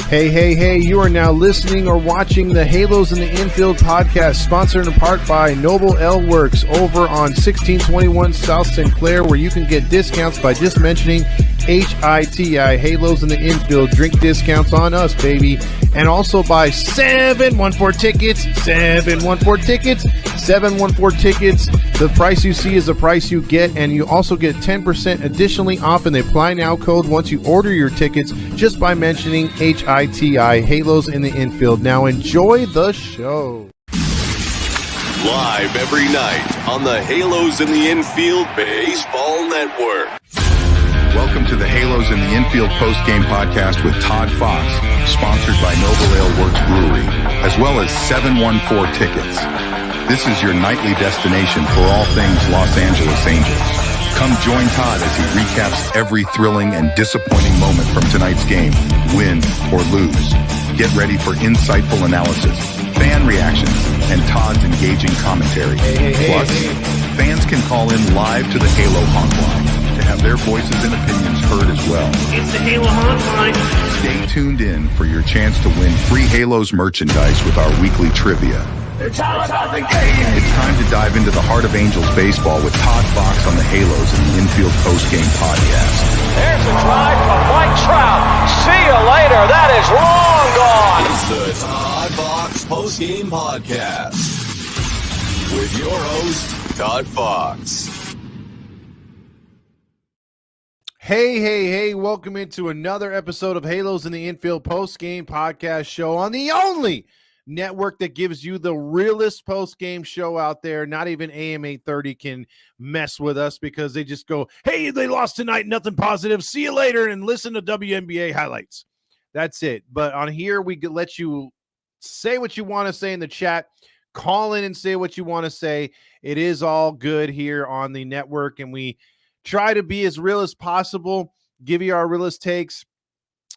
Hey, you are now listening or watching the Halos in the Infield podcast, sponsored in part by Noble L Works over on 1621 South Sinclair, where you can get discounts by just mentioning HITI, Halos in the Infield, drink discounts on us, baby. And also by 714 Tickets. The price you see is the price you get, and you also get 10% additionally off in the Apply Now code once you order your tickets just by mentioning HITI, Halos in the Infield. Now enjoy the show. Live every night on the Halos in the Infield Baseball Network. Welcome to the Halos in the Infield post-game podcast with Todd Fox, sponsored by Noble Ale Works Brewery, as well as 714 Tickets. This is your nightly destination for all things Los Angeles Angels. Come join Todd as he recaps every thrilling and disappointing moment from tonight's game, win or lose. Get ready for insightful analysis, fan reactions, and Todd's engaging commentary. Plus, fans can call in live to the Halo hotline to have their voices and opinions heard as well. It's the Halo hotline. Stay tuned in for your chance to win free Halos merchandise with our weekly trivia. It's all about the game. It's time to dive into the heart of Angels baseball with Todd Fox on the Halos in the Infield postgame podcast. There's a drive from Mike Trout. See you later. That is long gone. It's the Todd Fox postgame podcast with your host, Todd Fox. Hey, welcome into another episode of Halos in the Infield post-game podcast show on the only network that gives you the realest post-game show out there. Not even AM 830 can mess with us because they just go, hey, they lost tonight, nothing positive, see you later, and listen to WNBA highlights. That's it. But on here, we can let you say what you want to say in the chat, call in and say what you want to say. It is all good here on the network, and we try to be as real as possible, give you our realest takes,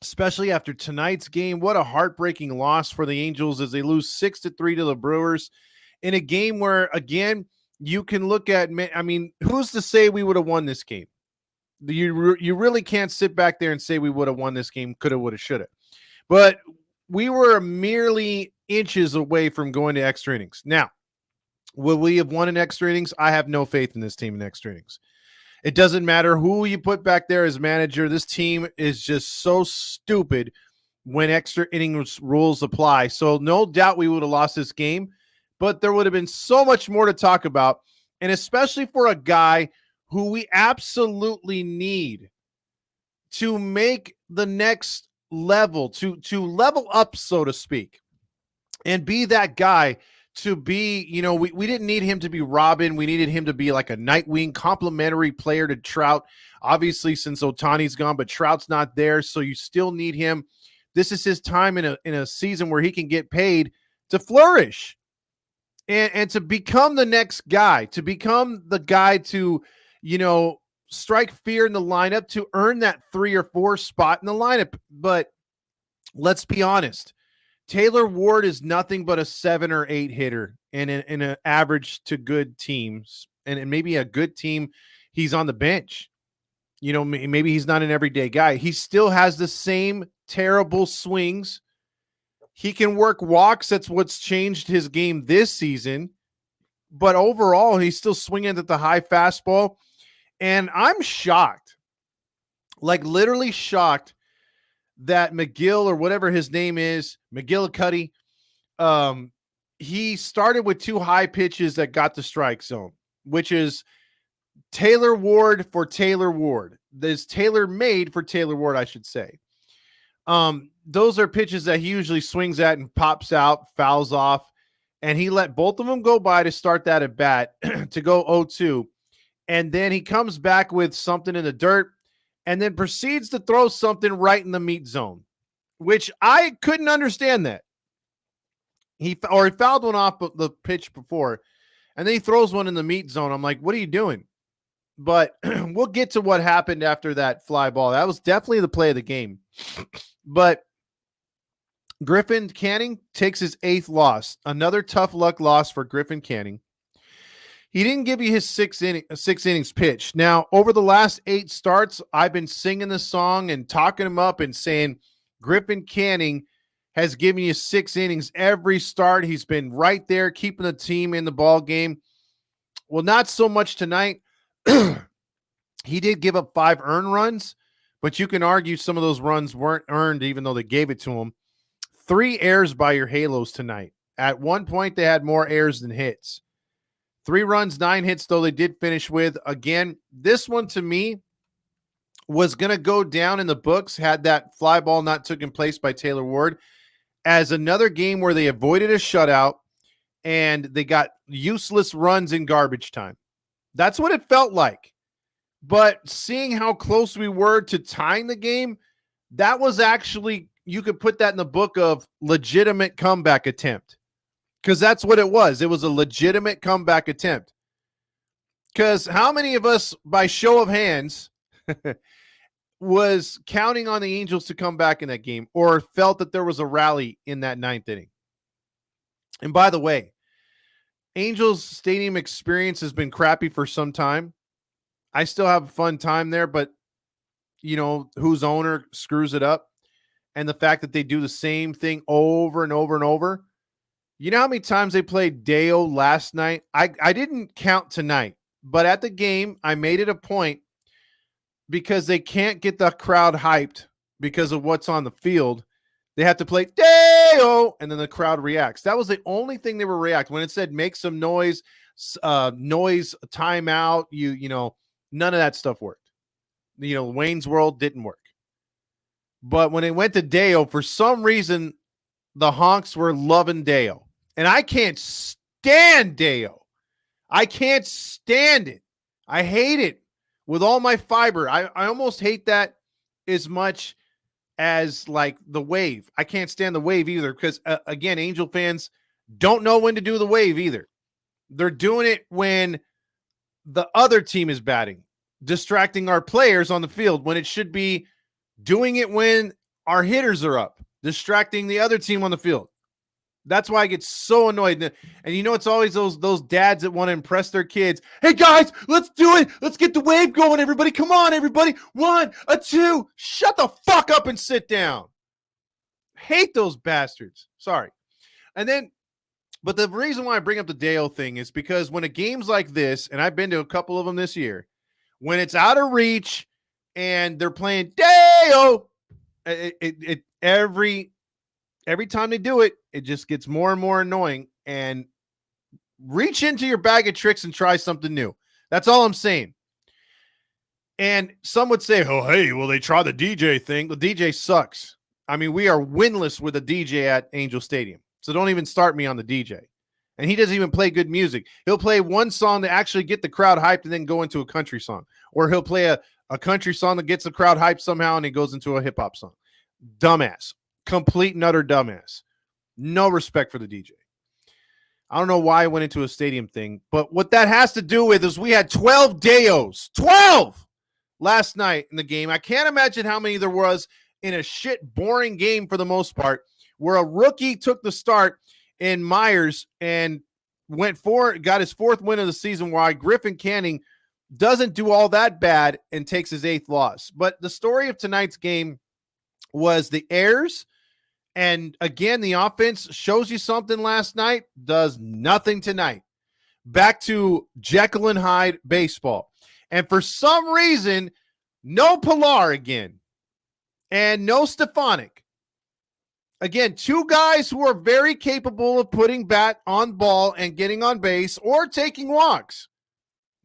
especially after tonight's game. What a heartbreaking loss for the Angels as they lose 6-3 to the Brewers in a game where, again, you can look at, I mean, who's to say we would have won this game? You really can't sit back there and say we would have won this game, coulda, woulda, shoulda. But we were merely inches away from going to extra innings. Now, will we have won in extra innings? I have no faith in this team in extra innings. It doesn't matter who you put back there as manager. This team is just so stupid when extra innings rules apply. So no doubt we would have lost this game, but there would have been so much more to talk about, and especially for a guy who we absolutely need to make the next level, to level up, so to speak, and be that guy to be, you know, we didn't need him to be Robin. We needed him to be like a Nightwing, complementary player to Trout. Obviously, since Ohtani's gone, but Trout's not there, so you still need him. This is his time in a season where he can get paid to flourish and to become the next guy, to become the guy to, you know, strike fear in the lineup, to earn that 3 or 4 spot in the lineup. But let's be honest. Taylor Ward is nothing but a 7 or 8 hitter in an average to good teams. And maybe a good team, he's on the bench. You know, maybe he's not an everyday guy. He still has the same terrible swings. He can work walks. That's what's changed his game this season. But overall, he's still swinging at the high fastball. And I'm shocked, like literally shocked, that McGill, or whatever his name is, McGillicuddy, he started with 2 high pitches that got the strike zone, which is Taylor Ward for Taylor Ward. There's Taylor made for Taylor Ward, I should say. Those are pitches that he usually swings at and pops out, fouls off, and he let both of them go by to start that at bat to go 0-2. And then he comes back with something in the dirt, and then proceeds to throw something right in the meat zone, which I couldn't understand that. He fouled one off the pitch before, and then he throws one in the meat zone. I'm like, what are you doing? But we'll get to what happened after that fly ball. That was definitely the play of the game. But Griffin Canning takes his 8th loss. Another tough luck loss for Griffin Canning. He didn't give you his 6 innings pitch. Now, over the last 8 starts, I've been singing this song and talking him up and saying, Griffin Canning has given you 6 innings every start. He's been right there keeping the team in the ball game. Well, not so much tonight. He did give up 5 earned runs, but you can argue some of those runs weren't earned even though they gave it to him. 3 errors by your Halos tonight. At one point, they had more errors than hits. 3 runs, 9 hits, though they did finish with. Again, this one to me was going to go down in the books had that fly ball not taken place by Taylor Ward as another game where they avoided a shutout and they got useless runs in garbage time. That's what it felt like. But seeing how close we were to tying the game, that was actually, you could put that in the book of legitimate comeback attempt. Because that's what it was. It was a legitimate comeback attempt. Because how many of us, by show of hands, was counting on the Angels to come back in that game or felt that there was a rally in that 9th inning? And by the way, Angels Stadium experience has been crappy for some time. I still have a fun time there, but you know, whose owner screws it up? And the fact that they do the same thing over and over and over. You know how many times they played Deo last night? I didn't count tonight, but at the game, I made it a point because they can't get the crowd hyped because of what's on the field. They have to play Deo, and then the crowd reacts. That was the only thing they were reacting. When it said make some noise, timeout, you know, none of that stuff worked. You know, Wayne's World didn't work. But when it went to Deo, for some reason, the honks were loving Deo. And I can't stand Deo. I can't stand it. I hate it with all my fiber. I almost hate that as much as like the wave. I can't stand the wave either because, again, Angel fans don't know when to do the wave either. They're doing it when the other team is batting, distracting our players on the field when it should be doing it when our hitters are up, distracting the other team on the field. That's why I get so annoyed. And you know, it's always those dads that want to impress their kids. Hey guys, let's do it. Let's get the wave going, everybody. Come on, everybody. 1, 2. Shut the fuck up and sit down. Hate those bastards. Sorry. But the reason why I bring up the Dale thing is because when a game's like this, and I've been to a couple of them this year, when it's out of reach and they're playing Dale, every time they do it, it just gets more and more annoying. And reach into your bag of tricks and try something new. That's all I'm saying. And some would say, oh, hey, well, they try the DJ thing. The DJ sucks. I mean, we are winless with a DJ at Angel Stadium. So don't even start me on the DJ. And he doesn't even play good music. He'll play one song to actually get the crowd hyped and then go into a country song. Or he'll play a country song that gets the crowd hyped somehow and it goes into a hip-hop song. Dumbass. Complete and utter dumbass. No respect for the DJ. I don't know why I went into a stadium thing, but what that has to do with is we had 12 Deos. 12! Last night in the game. I can't imagine how many there was in a shit boring game for the most part, where a rookie took the start in Myers and got his 4th win of the season, while Griffin Canning doesn't do all that bad and takes his 8th loss. But the story of tonight's game was the errors. And again, the offense shows you something last night, does nothing tonight. Back to Jekyll and Hyde baseball. And for some reason, no Pilar again. And no Stefanik. Again, 2 guys who are very capable of putting bat on ball and getting on base or taking walks.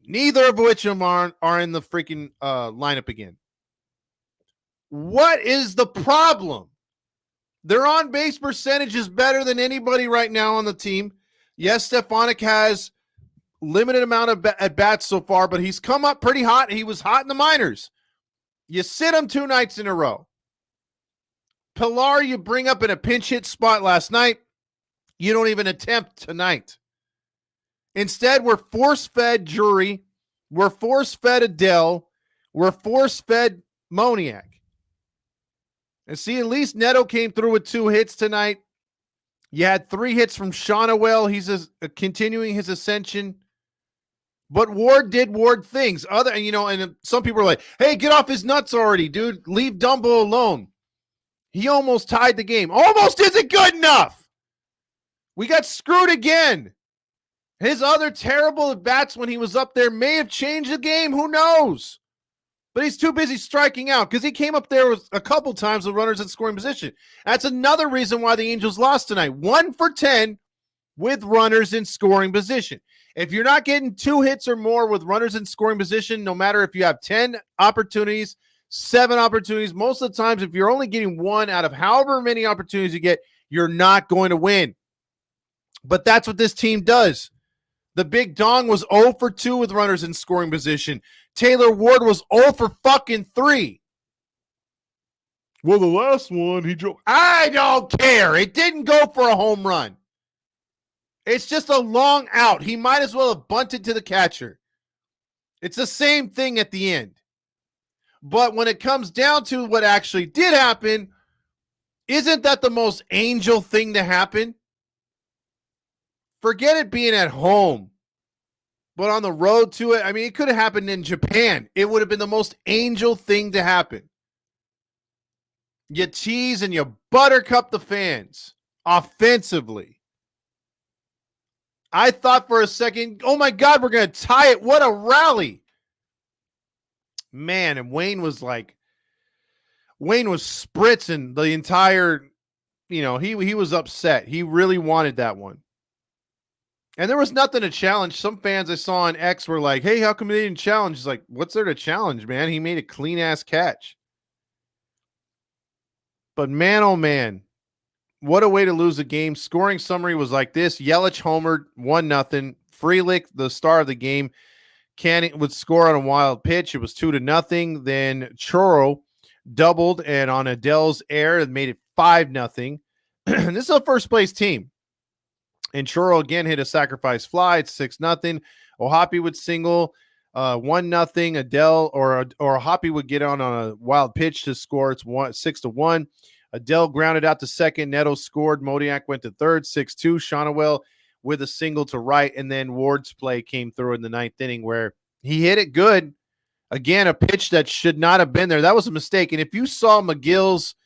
Neither of which are in the freaking lineup again. What is the problem? Their on-base percentage is better than anybody right now on the team. Yes, Stefanik has limited amount of at-bats so far, but he's come up pretty hot. He was hot in the minors. You sit him 2 nights in a row. Pilar, you bring up in a pinch hit spot last night. You don't even attempt tonight. Instead, we're force-fed Drury. We're force-fed Adele. We're force-fed Moniak. And see, at least Neto came through with 2 hits tonight. You had 3 hits from Shonawell. He's continuing his ascension. But Ward did Ward things. And some people are like, hey, get off his nuts already, dude. Leave Dumbo alone. He almost tied the game. Almost isn't good enough. We got screwed again. His other terrible at-bats when he was up there may have changed the game. Who knows? But he's too busy striking out because he came up there with a couple times with runners in scoring position. That's another reason why the Angels lost tonight. 1 for 10 with runners in scoring position. If you're not getting 2 hits or more with runners in scoring position, no matter if you have 10 opportunities, 7 opportunities, most of the times if you're only getting 1 out of however many opportunities you get, you're not going to win. But that's what this team does. The Big Dong was 0 for 2 with runners in scoring position. Taylor Ward was 0 for fucking 3. Well, the last one he drove. I don't care. It didn't go for a home run. It's just a long out. He might as well have bunted to the catcher. It's the same thing at the end. But when it comes down to what actually did happen, isn't that the most angel thing to happen? Forget it being at home, but on the road to it, I mean, it could have happened in Japan. It would have been the most angel thing to happen. You tease and you buttercup the fans offensively. I thought for a second, oh my God, we're going to tie it. What a rally. Man, and Wayne was spritzing the entire, he was upset. He really wanted that one. And there was nothing to challenge. Some fans I saw on X were like, hey, how come they didn't challenge? It's like, what's there to challenge, man? He made a clean-ass catch. But man, oh man, what a way to lose a game. Scoring summary was like this. Yelich homered, 1-0. Frelick, the star of the game, would score on a wild pitch. It was 2-0. Then Choro doubled, and on Adele's error, it made it 5-0. This is a first-place team. And Choro again hit a sacrifice fly. It's 6-0. Ohapi would single, 1-0. Adele or Hoppy would get on a wild pitch to score. It's 6-1. Adele grounded out to second. Neto scored. Modiak went to third, 6-2. Shonawell with a single to right, and then Ward's play came through in the 9th inning where he hit it good. Again, a pitch that should not have been there. That was a mistake. And if you saw McGill's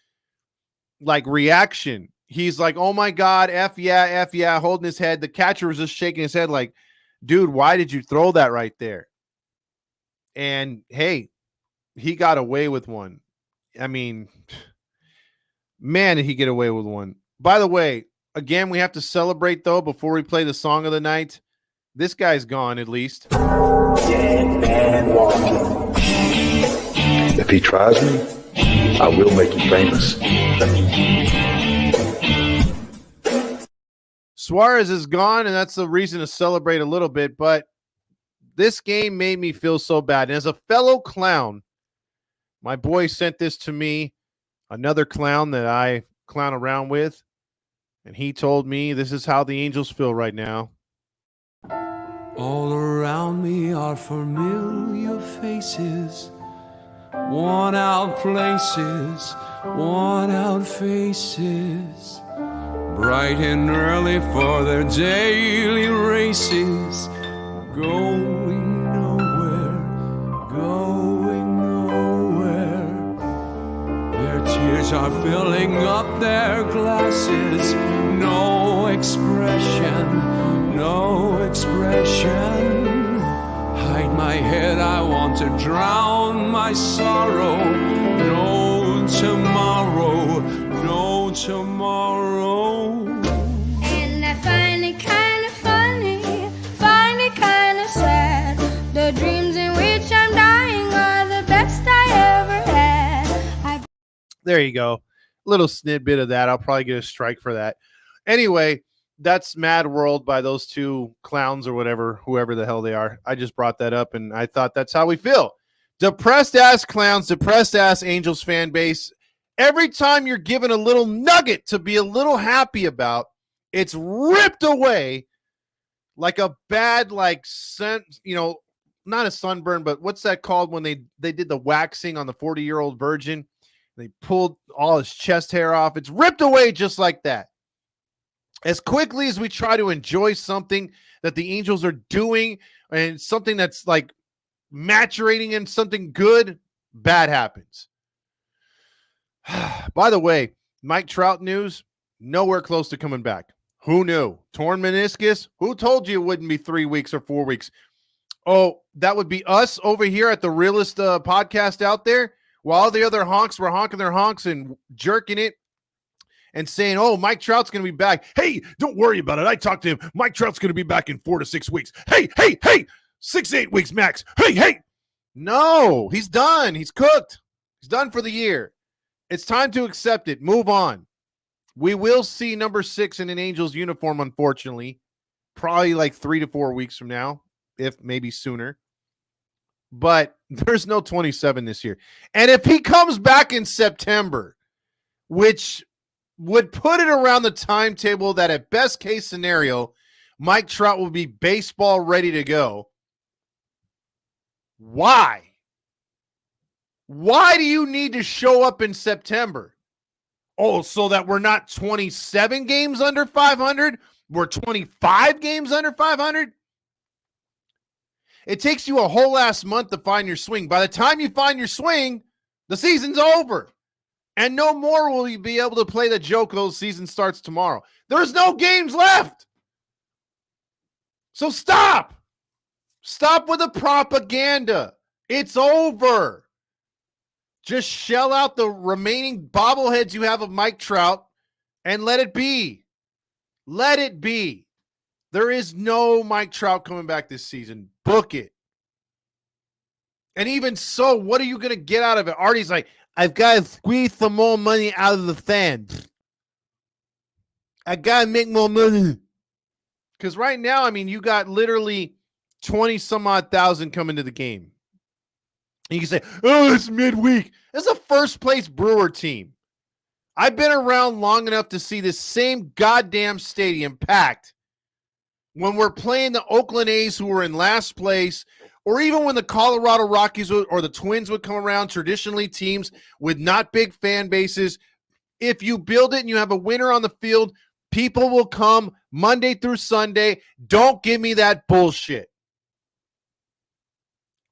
reaction, he's like, oh my God, F yeah, holding his head. The catcher was just shaking his head like, dude, why did you throw that right there? And hey, he got away with one. I mean, man, did he get away with one. By the way, again, we have to celebrate, though, before we play the song of the night. This guy's gone, at least. Dead man walking. If he tries me, I will make you famous. Suarez is gone, and that's the reason to celebrate a little bit, but this game made me feel so bad. And as a fellow clown, my boy sent this to me, another clown that I clown around with, and he told me this is how the Angels feel right now. All around me are familiar faces, worn out places, worn out faces, bright and early for their daily races, going nowhere, going nowhere. Their tears are filling up their glasses, no expression, no expression. Hide my head, I want to drown my sorrow. No tomorrow, no tomorrow. And I find it kind of funny, find it kind of sad. The dreams in which I'm dying are the best I ever had. There you go. Little snippet of that. I'll probably get a strike for that. Anyway, that's Mad World by those two clowns or whatever, whoever the hell they are. I just brought that up, and I thought that's how we feel. Depressed-ass clowns, depressed-ass Angels fan base. Every time you're given a little nugget to be a little happy about, it's ripped away like a bad, not a sunburn, but what's that called when they did the waxing on the 40-year-old virgin? They pulled all his chest hair off. It's ripped away just like that. As quickly as we try to enjoy something that the Angels are doing and something that's like maturating in something good, bad happens. By the way, Mike Trout news, nowhere close to coming back. Who knew? Torn meniscus? Who told you it wouldn't be 3 weeks or 4 weeks? Oh, that would be us over here at the realest podcast out there, while the other honks were honking their honks and jerking it and saying, oh, Mike Trout's going to be back. Hey, don't worry about it. I talked to him. Mike Trout's going to be back in 4 to 6 weeks. Hey, 6 to 8 weeks max. Hey. No, he's done. He's cooked. He's done for the year. It's time to accept it. Move on. We will see number 6 in an Angels uniform, unfortunately, probably like 3 to 4 weeks from now, if maybe sooner. But there's no 27 this year. And if he comes back in September, which would put it around the timetable that at best case scenario, Mike Trout will be baseball ready to go. Why? Why do you need to show up in September? Oh, so that we're not 27 games under 500? We're 25 games under 500? It takes you a whole last month to find your swing. By the time you find your swing, the season's over. And no more will you be able to play the joke the season starts tomorrow. There's no games left. So stop. Stop with the propaganda. It's over. Just shell out the remaining bobbleheads you have of Mike Trout and let it be. Let it be. There is no Mike Trout coming back this season. Book it. And even so, what are you going to get out of it? Artie's like, I've got to squeeze some more money out of the fans. I got to make more money. Because right now, I mean, you got literally 20 some odd thousand coming to the game. And you can say, oh, it's midweek. It's a first place Brewer team. I've been around long enough to see this same goddamn stadium packed when we're playing the Oakland A's, who were in last place, or even when the Colorado Rockies or the Twins would come around, traditionally teams with not big fan bases. If you build it and you have a winner on the field, people will come Monday through Sunday. Don't give me that bullshit.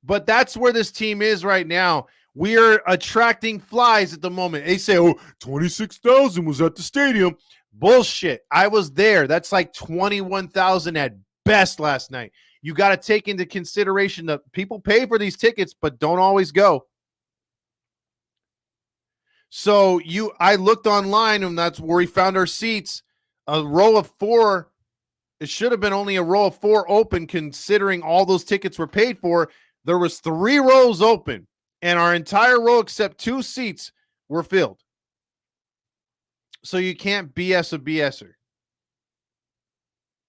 But that's where this team is right now. We are attracting flies at the moment. They say, 26,000 was at the stadium. Bullshit. I was there. That's like 21,000 at best last night. You got to take into consideration that people pay for these tickets, but don't always go. So I looked online, and that's where we found our seats. A row of 4. It should have been only a row of 4 open, considering all those tickets were paid for. There was 3 rows open, and our entire row except 2 seats were filled. So you can't BS a BSer.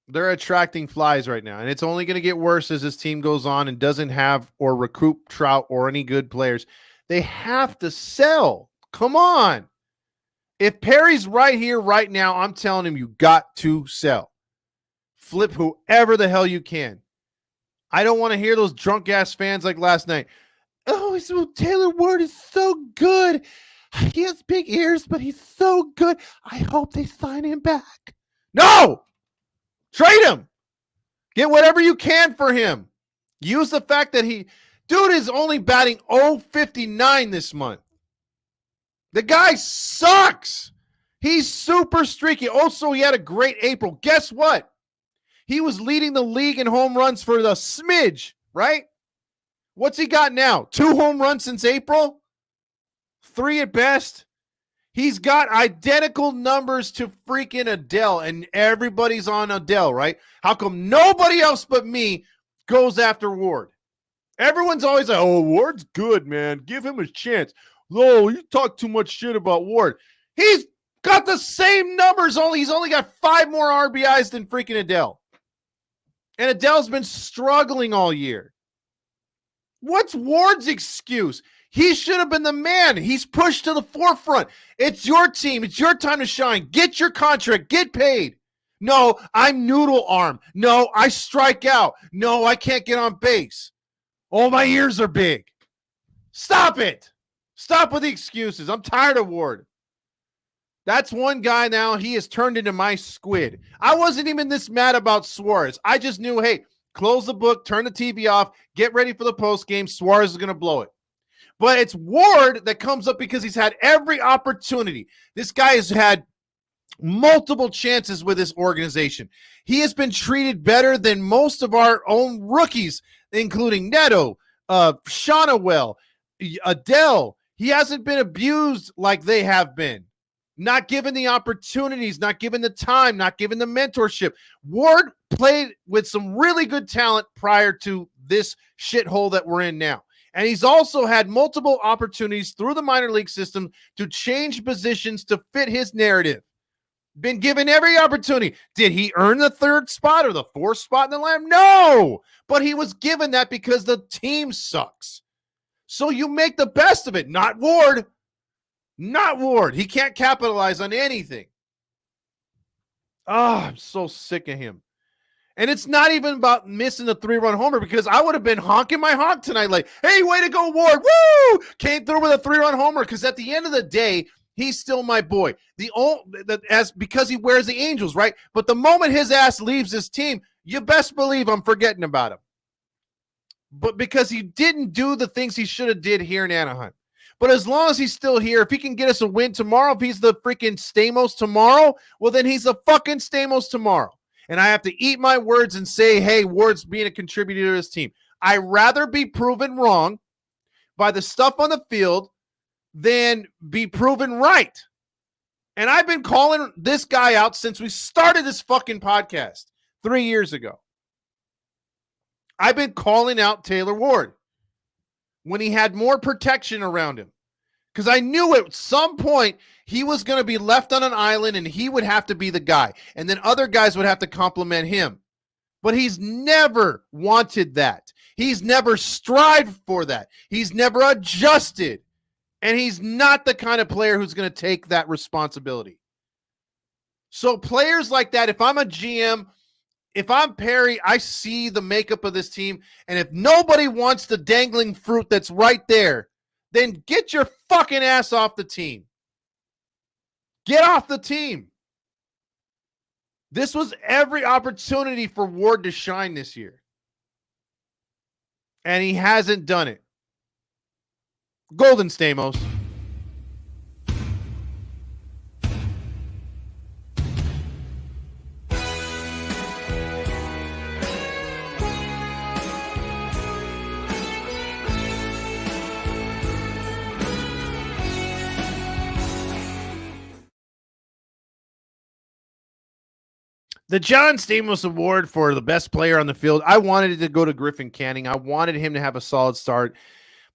They're attracting flies right now, and it's only going to get worse as this team goes on and doesn't have or recruit Trout or any good players. They have to sell. Come on. If Perry's right here right now, I'm telling him you got to sell. Flip whoever the hell you can. I don't want to hear those drunk-ass fans like last night. Oh, Taylor Ward is so good. He has big ears, but he's so good. I hope they sign him back. No! Trade him. Get whatever you can for him. Use the fact that dude is only batting .059 this month. The guy sucks. He's super streaky. Also, he had a great April. Guess what? He was leading the league in home runs for the smidge, right? What's he got now? 2 home runs since April? 3 at best. He's got identical numbers to freaking Adele, and everybody's on Adele, right? How come nobody else but me goes after Ward? Everyone's always like, oh, Ward's good, man. Give him a chance. Oh, you talk too much shit about Ward. He's got the same numbers, he's only got 5 more RBIs than freaking Adele. And Adele's been struggling all year. What's Ward's excuse? He should have been the man. He's pushed to the forefront. It's your team. It's your time to shine. Get your contract. Get paid. No, I'm noodle arm. No, I strike out. No, I can't get on base. Oh, my ears are big. Stop it. Stop with the excuses. I'm tired of Ward. That's one guy now. He has turned into my squid. I wasn't even this mad about Suarez. I just knew, hey, close the book, turn the TV off, get ready for the post game. Suarez is going to blow it. But it's Ward that comes up because he's had every opportunity. This guy has had multiple chances with this organization. He has been treated better than most of our own rookies, including Neto, Shonawell, Adele. He hasn't been abused like they have been. Not given the opportunities, not given the time, not given the mentorship. Ward played with some really good talent prior to this shithole that we're in now. And he's also had multiple opportunities through the minor league system to change positions to fit his narrative. Been given every opportunity. Did he earn the 3rd spot or the 4th spot in the lineup? No, but he was given that because the team sucks. So you make the best of it, not Ward. Not Ward. He can't capitalize on anything. Oh, I'm so sick of him. And it's not even about missing the 3-run homer, because I would have been honking my honk tonight like, hey, way to go, Ward. Woo! Came through with a 3-run homer, because at the end of the day, he's still my boy. Because he wears the Angels, right? But the moment his ass leaves this team, you best believe I'm forgetting about him. But because he didn't do the things he should have did here in Anaheim. But as long as he's still here, if he can get us a win tomorrow, if he's the freaking Stamos tomorrow, well, then he's the fucking Stamos tomorrow. And I have to eat my words and say, hey, Ward's being a contributor to this team. I'd rather be proven wrong by the stuff on the field than be proven right. And I've been calling this guy out since we started this fucking podcast 3 years ago. I've been calling out Taylor Ward when he had more protection around him, because I knew at some point he was going to be left on an island and he would have to be the guy. And then other guys would have to compliment him. But he's never wanted that. He's never strived for that. He's never adjusted. And he's not the kind of player who's going to take that responsibility. So players like that, if I'm a GM, if I'm Perry, I see the makeup of this team. And if nobody wants the dangling fruit that's right there, then get your fucking ass off the team. Get off the team. This was every opportunity for Ward to shine this year. And he hasn't done it. Golden Stamos. The John Stamos Award for the best player on the field, I wanted it to go to Griffin Canning. I wanted him to have a solid start.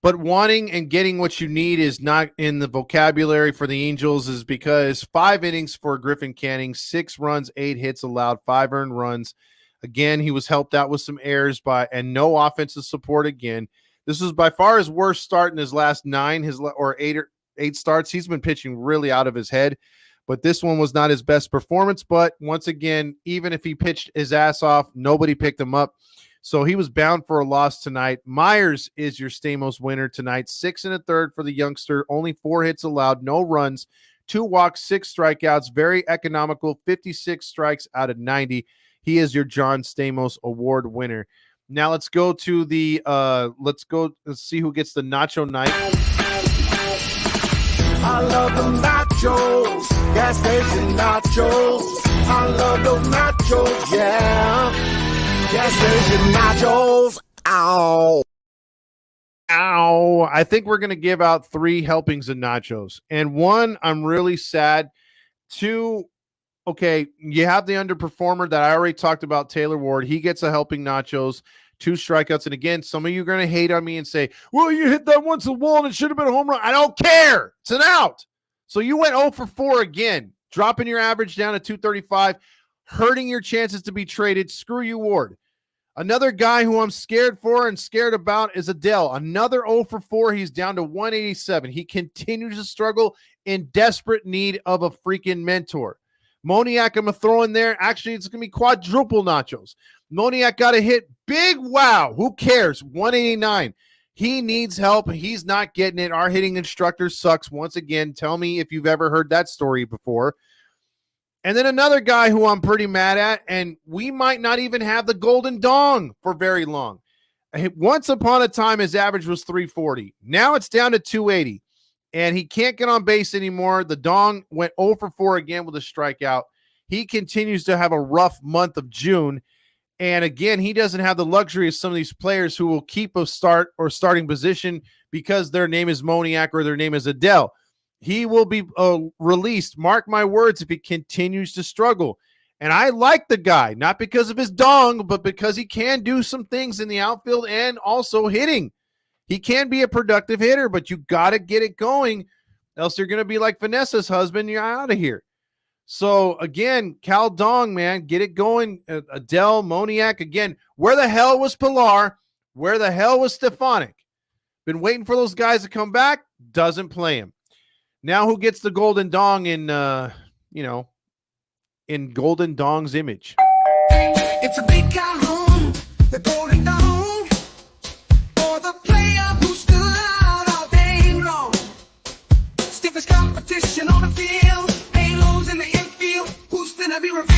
But wanting and getting what you need is not in the vocabulary for the Angels, is because 5 innings for Griffin Canning, 6 runs, 8 hits allowed, 5 earned runs. Again, he was helped out with some errors and no offensive support again. This was by far his worst start in his last 8 starts. He's been pitching really out of his head. But this one was not his best performance. But once again, even if he pitched his ass off, nobody picked him up. So he was bound for a loss tonight. Myers is your Stamos winner tonight. 6 1/3 for the youngster. Only 4 hits allowed, no runs, 2 walks, 6 strikeouts. Very economical. 56 strikes out of 90. He is your John Stamos Award winner. Now let's go to the let's see who gets the Nacho Night. I love the nachos, gas station nachos. I love those nachos, yeah. Gas station nachos. Ow. Ow. I think we're going to give out 3 helpings of nachos. And 1, I'm really sad. 2, okay, you have the underperformer that I already talked about, Taylor Ward. He gets a helping nachos. 2 strikeouts. And again, some of you are going to hate on me and say, well, you hit that once a wall and it should have been a home run. I don't care. It's an out. So you went 0 for 4 again, dropping your average down to 235, hurting your chances to be traded. Screw you, Ward. Another guy who I'm scared for and scared about is Adele. Another 0 for 4. He's down to 187. He continues to struggle, in desperate need of a freaking mentor. Moniak, I'm going to throw in there. Actually, it's going to be quadruple nachos. Moniak got a hit. Big wow. Who cares? 189. He needs help. He's not getting it. Our hitting instructor sucks. Once again, tell me if you've ever heard that story before. And then another guy who I'm pretty mad at, and we might not even have the golden dong for very long. Once upon a time, his average was 340. Now it's down to 280, and he can't get on base anymore. The Dong went 0 for 4 again with a strikeout. He continues to have a rough month of June. And again, he doesn't have the luxury of some of these players who will keep a start or starting position because their name is Moniak or their name is Adele. He will be released, mark my words, if he continues to struggle. And I like the guy, not because of his dong, but because he can do some things in the outfield and also hitting. He can be a productive hitter, but you got to get it going, else you're going to be like Vanessa's husband. You're out of here. So, again, Cal Dong, man, get it going. Adele, Moniak, again, where the hell was Pilar? Where the hell was Stefanik? Been waiting for those guys to come back. Doesn't play him. Now who gets the Golden Dong in Golden Dong's image? It's a big calhoun, the Golden Dong, for the player who stood out all day long. Stiffest competition on the field, halos in the infield, who's finna be revealed?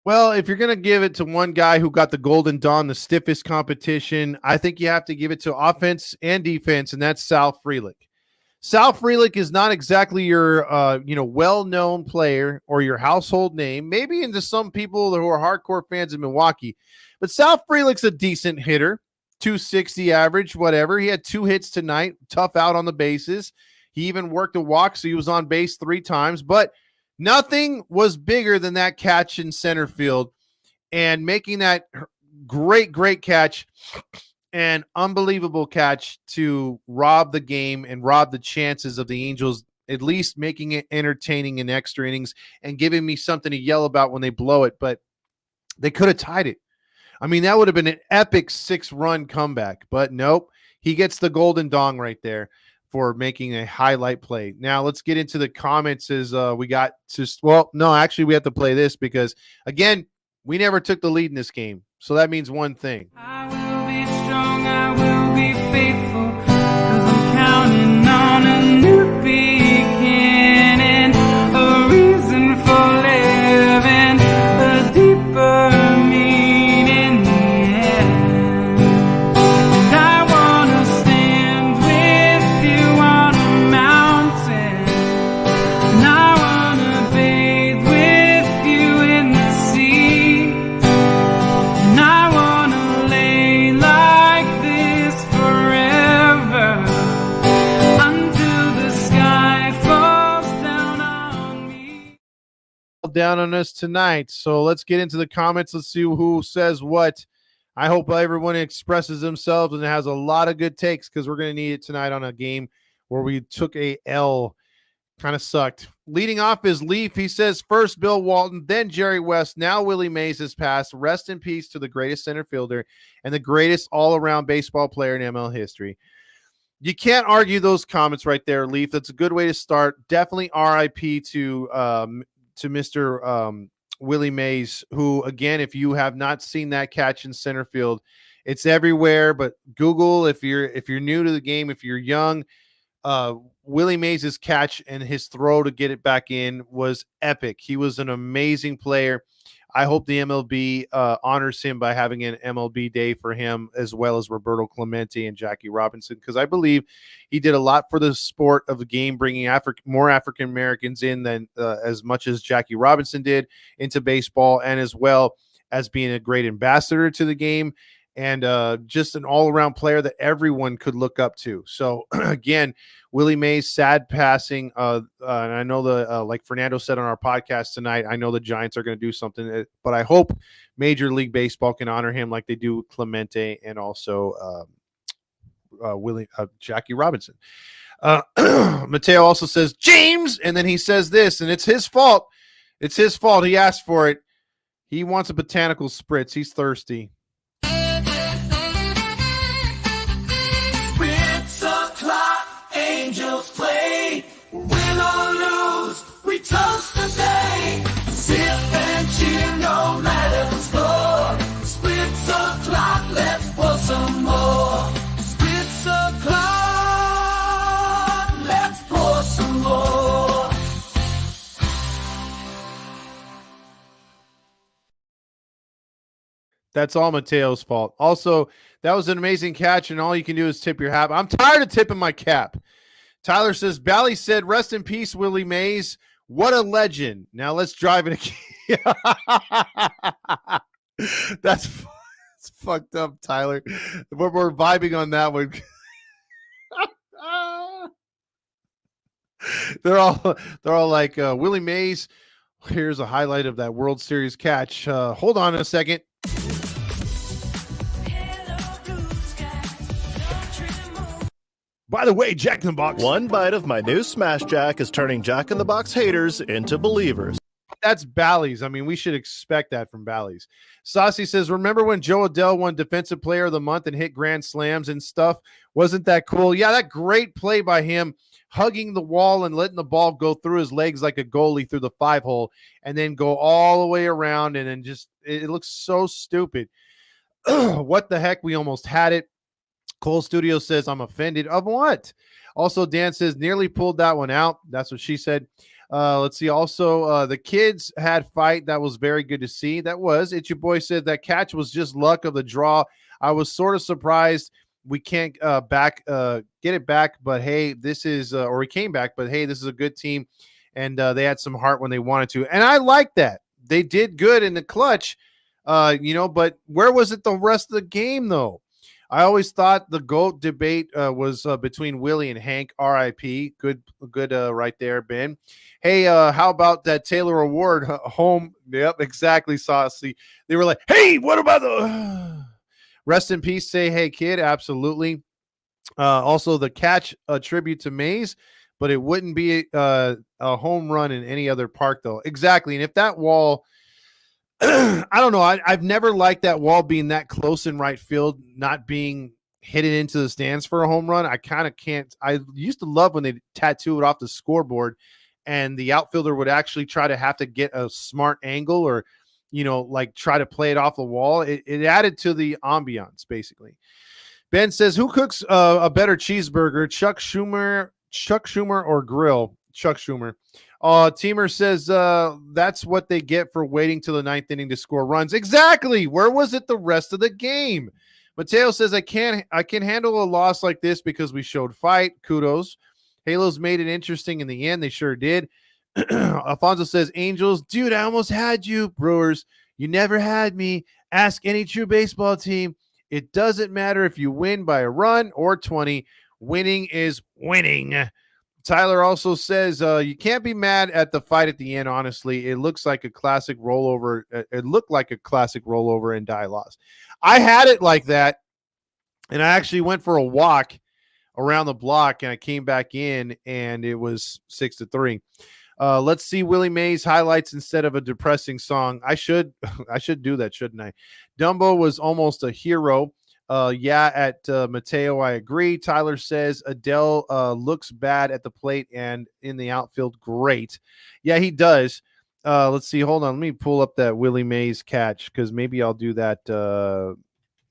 Well, if you're going to give it to one guy who got the Golden Dawn, the stiffest competition, I think you have to give it to offense and defense, and that's Sal Frelick. Sal Frelick is not exactly your, well-known player or your household name, maybe into some people who are hardcore fans of Milwaukee, but Sal Frelick's a decent hitter, 260 average, whatever. He had 2 hits tonight, tough out on the bases. He even worked a walk, so he was on base 3 times, but nothing was bigger than that catch in center field and making that great catch and unbelievable catch to rob the game and rob the chances of the Angels, at least making it entertaining in extra innings and giving me something to yell about when they blow it. But they could have tied it. I mean, that would have been an epic 6-run comeback, but nope. He gets the Golden Dong right there for making a highlight play. Now let's get into the comments as we got to, we have to play this because, again, we never took the lead in this game. So that means one thing. I will be strong, I will be faithful, 'cause I'm counting on a new beginning, a reason for living, a deeper meaning, yeah. And I wanna stand with you on a mountain, and I wanna bathe with you in the sea, and I wanna lay like this forever, until the sky falls down on me. Down on us tonight. So let's get into the comments. Let's see who says what. I hope everyone expresses themselves and has a lot of good takes because we're going to need it tonight on a game where we took a L. Kind of sucked. Leading off is Leaf. He says, first Bill Walton, then Jerry West, now Willie Mays has passed. Rest in peace to the greatest center fielder and the greatest all-around baseball player in ML history. You can't argue those comments right there, Leaf. That's a good way to start. Definitely RIP to Mr. Willie Mays, who, again, if you have not seen that catch in center field, it's everywhere. But Google, if you're new to the game, if you're young, Willie Mays' catch and his throw to get it back in was epic. He was an amazing player. I hope the MLB honors him by having an MLB day for him, as well as Roberto Clemente and Jackie Robinson, because I believe he did a lot for the sport of the game, bringing more African Americans in than as much as Jackie Robinson did into baseball, and as well as being a great ambassador to the game and just an all-around player that everyone could look up to. So, again, Willie Mays, sad passing. And I know like Fernando said on our podcast tonight, I know the Giants are going to do something, but I hope Major League Baseball can honor him like they do Clemente and also Jackie Robinson. Mateo also says, James, and then he says this, and it's his fault. It's his fault. He asked for it. He wants a botanical spritz. He's thirsty. Angels play, win or lose, we toast the day. Sip and cheer no matter the score. Splits o'clock, let's pour some more. Splits o'clock, let's pour some more. That's all Mateo's fault. Also, that was an amazing catch, and all you can do is tip your hat. I'm tired of tipping my cap. Tyler says, Bally said, rest in peace, Willie Mays. What a legend. Now let's drive it again. That's fucked up, Tyler. We're vibing on that one. They're all like, Willie Mays, here's a highlight of that World Series catch. Hold on a second. By the way, Jack in the Box. One bite of my new Smash Jack is turning Jack in the Box haters into believers. That's Bally's. I mean, we should expect that from Bally's. Saucy says, remember when Joe Adell won Defensive Player of the Month and hit grand slams and stuff? Wasn't that cool? Yeah, that great play by him, hugging the wall and letting the ball go through his legs like a goalie through the 5-hole and then go all the way around, and then just it looks so stupid. What the heck? We almost had it. Cole Studio says, I'm offended. Of what? Also, Dan says, nearly pulled that one out. That's what she said. Let's see. Also, the kids had fight. That was very good to see. That was. It's Your Boy said that catch was just luck of the draw. I was sort of surprised we can't get it back, but hey, this is or we came back, but hey, this is a good team, and they had some heart when they wanted to, and I like that. They did good in the clutch, but where was it the rest of the game though? I always thought the GOAT debate was between Willie and Hank. R.I.P. Good, right there, Ben. Hey, how about that Taylor Award home? Yep, exactly, Saucy. They were like, hey, what about the rest in peace? Say, hey, kid. Absolutely. Also, the catch a tribute to Mays, but it wouldn't be a home run in any other park, though. Exactly. And if that wall, I don't know. I've never liked that wall being that close in right field, not being hit it into the stands for a home run. I kind of can't. I used to love when they tattoo it off the scoreboard and the outfielder would actually try to have to get a smart angle or, try to play it off the wall. It added to the ambiance, basically. Ben says, who cooks a better cheeseburger, Chuck Schumer or Grill? Chuck Schumer. Teamer says that's what they get for waiting till the ninth inning to score runs. Exactly. Where was it the rest of the game? Mateo says I can handle a loss like this because we showed fight. Kudos. Halos made it interesting in the end. They sure did. Alfonso says, Angels, dude, I almost had you. Brewers, you never had me. Ask any true baseball team. It doesn't matter if you win by a run or 20. Winning is winning. Tyler also says you can't be mad at the fight at the end, honestly. It looks like a classic rollover. It looked like a classic rollover and die loss. I had it like that, and I actually went for a walk around the block, and I came back in, and it was 6-3. Let's see Willie Mays highlights instead of a depressing song. I should do that, shouldn't I? Dumbo was almost a hero. At Mateo, I agree. Tyler says Adele looks bad at the plate and in the outfield. Great. Yeah, he does. Let's see. Hold on. Let me pull up that Willie Mays catch because maybe I'll do that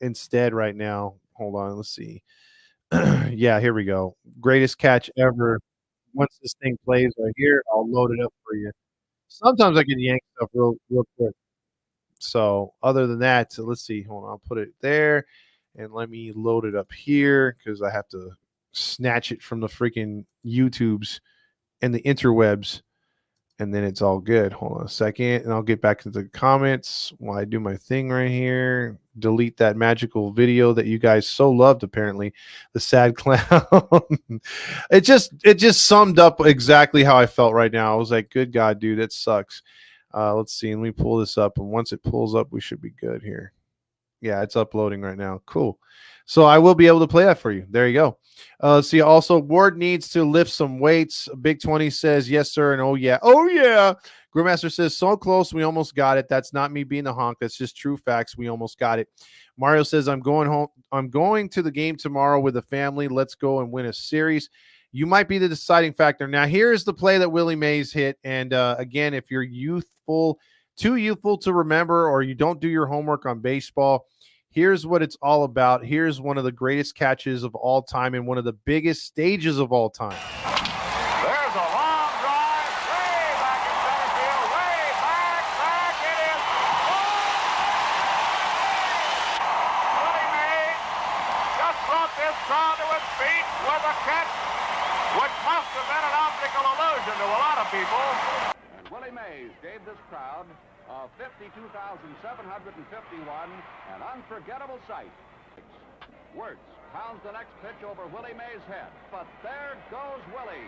instead right now. Hold on. Let's see. Yeah, here we go. Greatest catch ever. Once this thing plays right here, I'll load it up for you. Sometimes I can yank stuff real quick. So other than that, let's see. Hold on. I'll put it there. And let me load it up here because I have to snatch it from the freaking YouTubes and the interwebs. And then it's all good. Hold on a second. And I'll get back to the comments while I do my thing right here. Delete that magical video that you guys so loved, apparently. The sad clown. It just summed up exactly how I felt right now. I was like, good God, dude, that sucks. Let's see. Let me pull this up. And once it pulls up, we should be good here. Yeah, it's uploading right now. Cool. So I will be able to play that for you. There you go. See, also, Ward needs to lift some weights. Big 20 says, yes, sir. And oh, yeah. Oh, yeah. Grandmaster says, so close. We almost got it. That's not me being the honk. That's just true facts. We almost got it. Mario says, I'm going home. I'm going to the game tomorrow with the family. Let's go and win a series. You might be the deciding factor. Now, here's the play that Willie Mays hit. And again, if you're too youthful to remember, or you don't do your homework on baseball, here's what it's all about. Here's one of the greatest catches of all time and one of the biggest stages of all time. There's a long drive way back in center field, way back. It is down to his feet with a catch, which must have been an optical illusion to a lot of people. And Willie Mays gave this crowd of 52,751 an unforgettable sight. Wirtz pounds the next pitch over Willie Mays' head, but there goes Willie.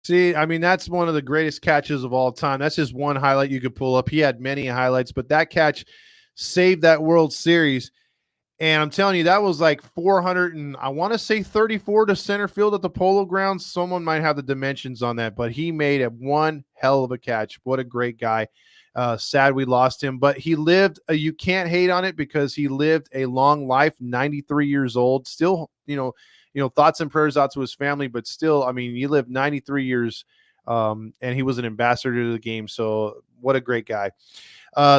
See, I mean, that's one of the greatest catches of all time. That's just one highlight you could pull up. He had many highlights, but that catch saved that World Series. And I'm telling you, that was like 400 and I want to say 34 to center field at the Polo Grounds. Someone might have the dimensions on that, but he made it one hell of a catch. What a great guy. Sad we lost him, but he lived. You can't hate on it because he lived a long life, 93 years old. Still, thoughts and prayers out to his family, but still, I mean, he lived 93 years, and he was an ambassador to the game. So what a great guy.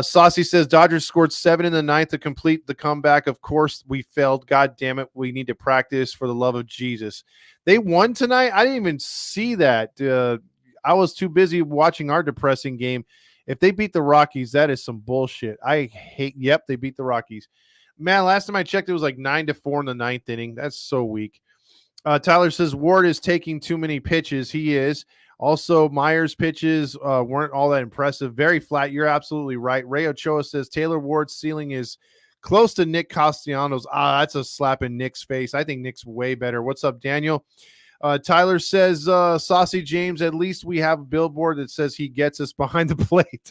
Saucy says Dodgers scored 7 in the ninth to complete the comeback. Of course, we failed. God damn it. We need to practice for the love of Jesus. They won tonight. I didn't even see that. I was too busy watching our depressing game. If they beat the Rockies, that is some bullshit. Yep, they beat the Rockies. Man, last time I checked, it was like 9-4 in the ninth inning. That's so weak. Tyler says Ward is taking too many pitches. He is. Also, Myers' pitches weren't all that impressive. Very flat. You're absolutely right. Ray Ochoa says Taylor Ward's ceiling is close to Nick Castellanos. That's a slap in Nick's face. I think Nick's way better. What's up, Daniel? Tyler says, Saucy James, at least we have a billboard that says he gets us behind the plate.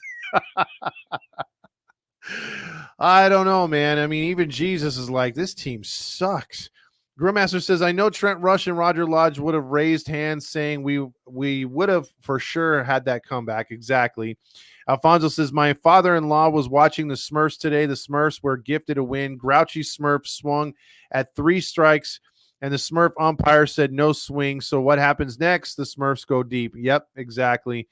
I don't know, man. I mean, even Jesus is like, this team sucks. Grillmaster says, I know Trent Rush and Roger Lodge would have raised hands saying we would have for sure had that comeback. Exactly. Alfonso says, my father-in-law was watching the Smurfs today. The Smurfs were gifted a win. Grouchy Smurf swung at 3 strikes, and the Smurf umpire said no swing. So what happens next? The Smurfs go deep. Yep, exactly.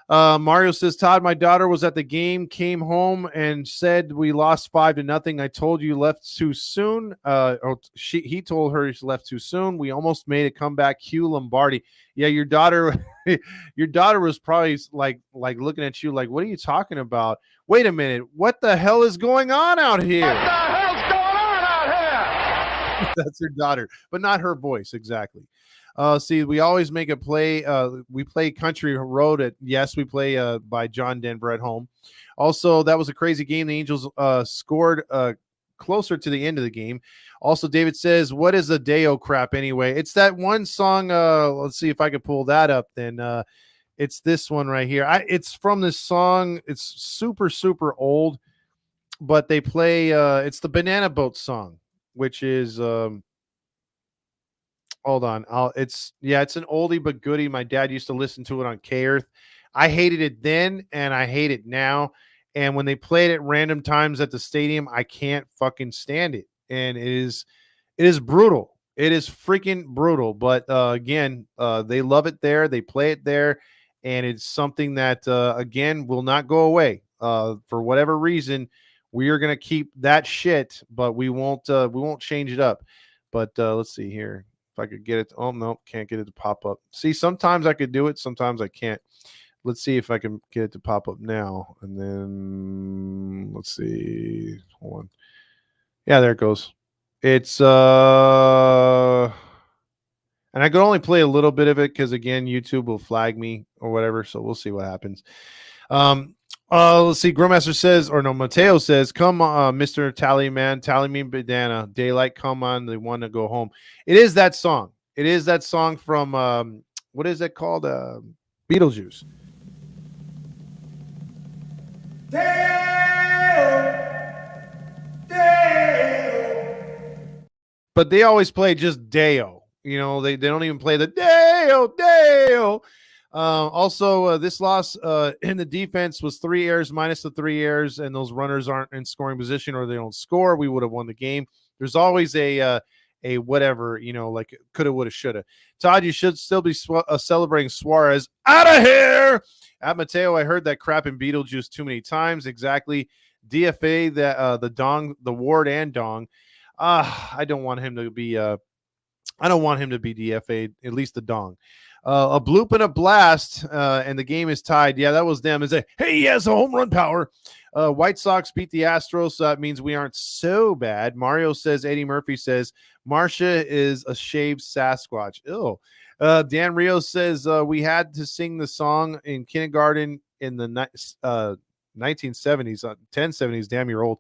Mario says, Todd, my daughter was at the game, came home and said we lost 5-0. I told you left too soon. He told her she left too soon. We almost made a comeback. Hugh Lombardi. Yeah, your daughter was probably like looking at you like, what are you talking about? Wait a minute. What the hell is going on out here? What the hell's going on out here? That's her daughter, but not her voice. Exactly. See, we always make a play. We play Country Road we play by John Denver at home. Also, that was a crazy game. The Angels scored closer to the end of the game. Also, David says, what is a Deo crap anyway? It's that one song. Let's see if I can pull that up. Then it's this one right here. It's from this song. It's super, super old, but they play. It's the Banana Boat song, which is. Hold on. It's an oldie but goodie. My dad used to listen to it on K-Earth. I hated it then and I hate it now. And when they play it at random times at the stadium, I can't fucking stand it. And it is brutal. It is freaking brutal. But again, they love it there. They play it there. And it's something that again will not go away. For whatever reason, we are gonna keep that shit, but we won't change it up. But let's see here. If I could get it. Oh, no, can't get it to pop up. See, sometimes I could do it. Sometimes I can't. Let's see if I can get it to pop up now. And then let's see. Hold on. Yeah, there it goes. It's and I could only play a little bit of it because again, YouTube will flag me or whatever. So we'll see what happens. Let's see. Grillmaster says, or no, Mateo says, come on, Mr. Tallyman, Tally me banana, daylight, come on, they want to go home. It is that song. It is that song from what is it called? Beetlejuice. But they always play just Deo. You know, they don't even play the Deo. Also, this loss in the defense was 3 errors minus the 3 errors, and those runners aren't in scoring position or they don't score. We would have won the game. There's always a whatever, like coulda, woulda, shoulda. Todd, you should still be celebrating Suarez. Out of here! At Mateo, I heard that crap in Beetlejuice too many times. Exactly. DFA, the Ward and Dong. I don't want him to be DFA'd, at least the Dong. A bloop and a blast, and the game is tied. Yeah, that was them. Hey, he has a home run power. White Sox beat the Astros, so that means we aren't so bad. Mario says, Eddie Murphy says, Marcia is a shaved Sasquatch. Ew. Dan Rios says, we had to sing the song in kindergarten in the 1970s, 1070s. Damn, you're old.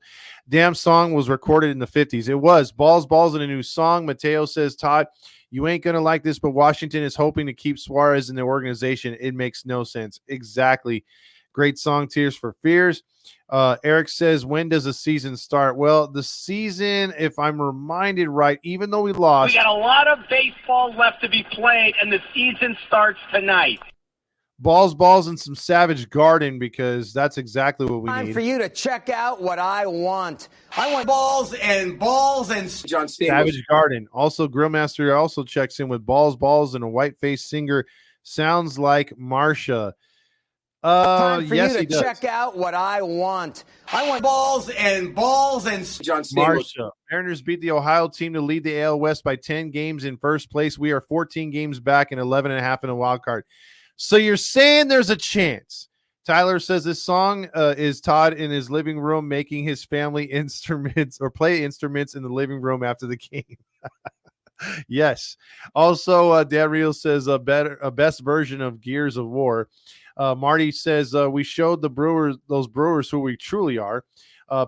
Damn song was recorded in the 50s. It was. Balls, in a new song. Mateo says, Todd, you ain't going to like this, but Washington is hoping to keep Suarez in the organization. It makes no sense. Exactly. Great song, Tears for Fears. Eric says, when does the season start? Well, the season, if I'm reminded right, even though we lost. We got a lot of baseball left to be played, and the season starts tonight. Balls, and some Savage Garden, because that's exactly what we Time need. for you to check out what I want. I want balls and John Stamos. Savage Garden. Also, Grillmaster also checks in with balls, and a white-faced singer. Sounds like Marcia. Time for yes, you he to does. check out what I want. I want balls and John Stamos. Marcia. Mariners beat the Ohio team to lead the AL West by 10 games in first place. We are 14 games back and 11 and a half in a wild card. So you're saying there's a chance. Tyler says this song is Todd in his living room making his family instruments or play instruments in the living room after the game. Yes. Also, Dan Real says a best version of Gears of War. Marty says we showed those Brewers who we truly are.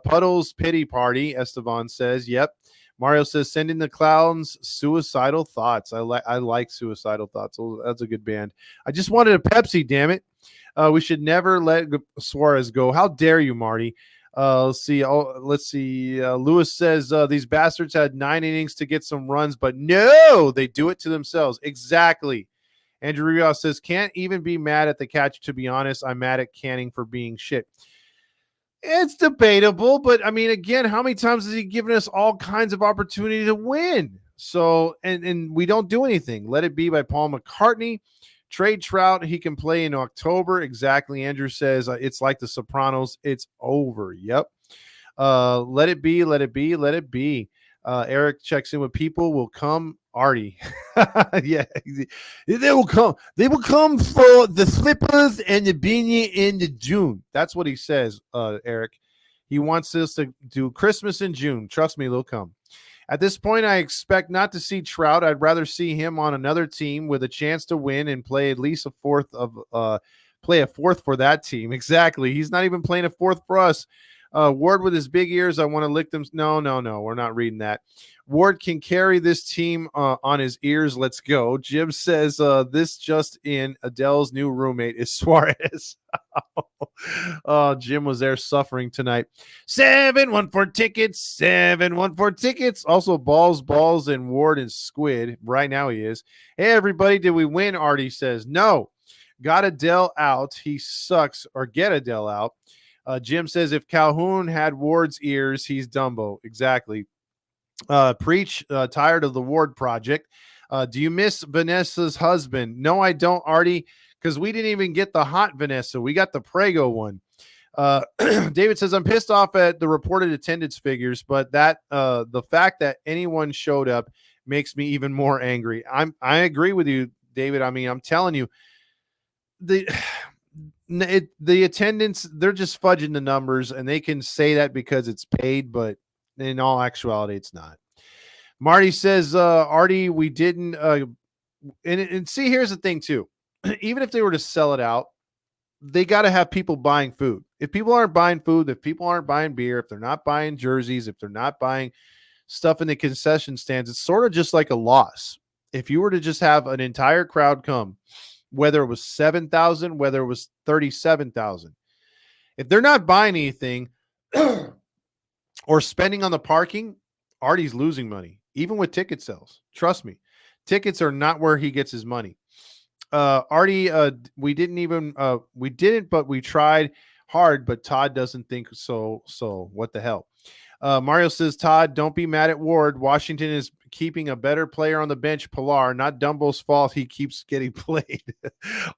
Puddles pity party. Esteban says, yep. Mario says, sending the clowns suicidal thoughts. I like suicidal thoughts. Oh, that's a good band. I just wanted a Pepsi, damn it. We should never let Suarez go. How dare you, Marty? Let's see. Lewis says these bastards had 9 innings to get some runs, but no, they do it to themselves. Exactly. Andrew Rios says, can't even be mad at the catcher. To be honest, I'm mad at Canning for being shit. It's debatable, but I mean, again, how many times has he given us all kinds of opportunity to win? So, and we don't do anything. Let It Be by Paul McCartney. Trade Trout, he can play in October. Exactly. Andrew says it's like The Sopranos. It's over. Yep. Let it be. Let it be. Let it be. Eric checks in with people will come. Artie. Yeah. They will come. They will come for the slippers and the beanie in the June. That's what he says, Eric. He wants us to do Christmas in June. Trust me, they'll come. At this point, I expect not to see Trout. I'd rather see him on another team with a chance to win and play at least a fourth for that team. Exactly. He's not even playing a fourth for us. Ward with his big ears. I want to lick them. No. We're not reading that. Ward can carry this team on his ears. Let's go. Jim says this just in. Adele's new roommate is Suarez. Oh, Jim was there suffering tonight. 714 tickets. 714 tickets. Also, balls, and Ward and Squid. Right now he is. Hey, everybody, did we win? Artie says no. Got Adele out. He sucks. Or get Adele out. Jim says if Calhoun had Ward's ears, he's Dumbo. Exactly. Preach. Tired of the Ward project. Do you miss Vanessa's husband? No, I don't, Artie, because we didn't even get the hot Vanessa. We got the Prego one. David says I'm pissed off at the reported attendance figures, but that the fact that anyone showed up makes me even more angry. I agree with you, David. I mean, I'm telling you, the attendance, they're just fudging the numbers, and they can say that because it's paid, but in all actuality, it's not. Marty says, Artie, we didn't. And see, here's the thing, too. Even if they were to sell it out, they got to have people buying food. If people aren't buying food, if people aren't buying beer, if they're not buying jerseys, if they're not buying stuff in the concession stands, it's sort of just like a loss. If you were to just have an entire crowd come, whether it was 7,000, whether it was 37,000, if they're not buying anything or spending on the parking, Artie's losing money, even with ticket sales. Trust me, tickets are not where he gets his money. Artie, we didn't, but we tried hard, but Todd doesn't think so. So what the hell? Mario says, Todd, don't be mad at Ward. Washington is keeping a better player on the bench, Pilar. Not Dumbo's fault. He keeps getting played.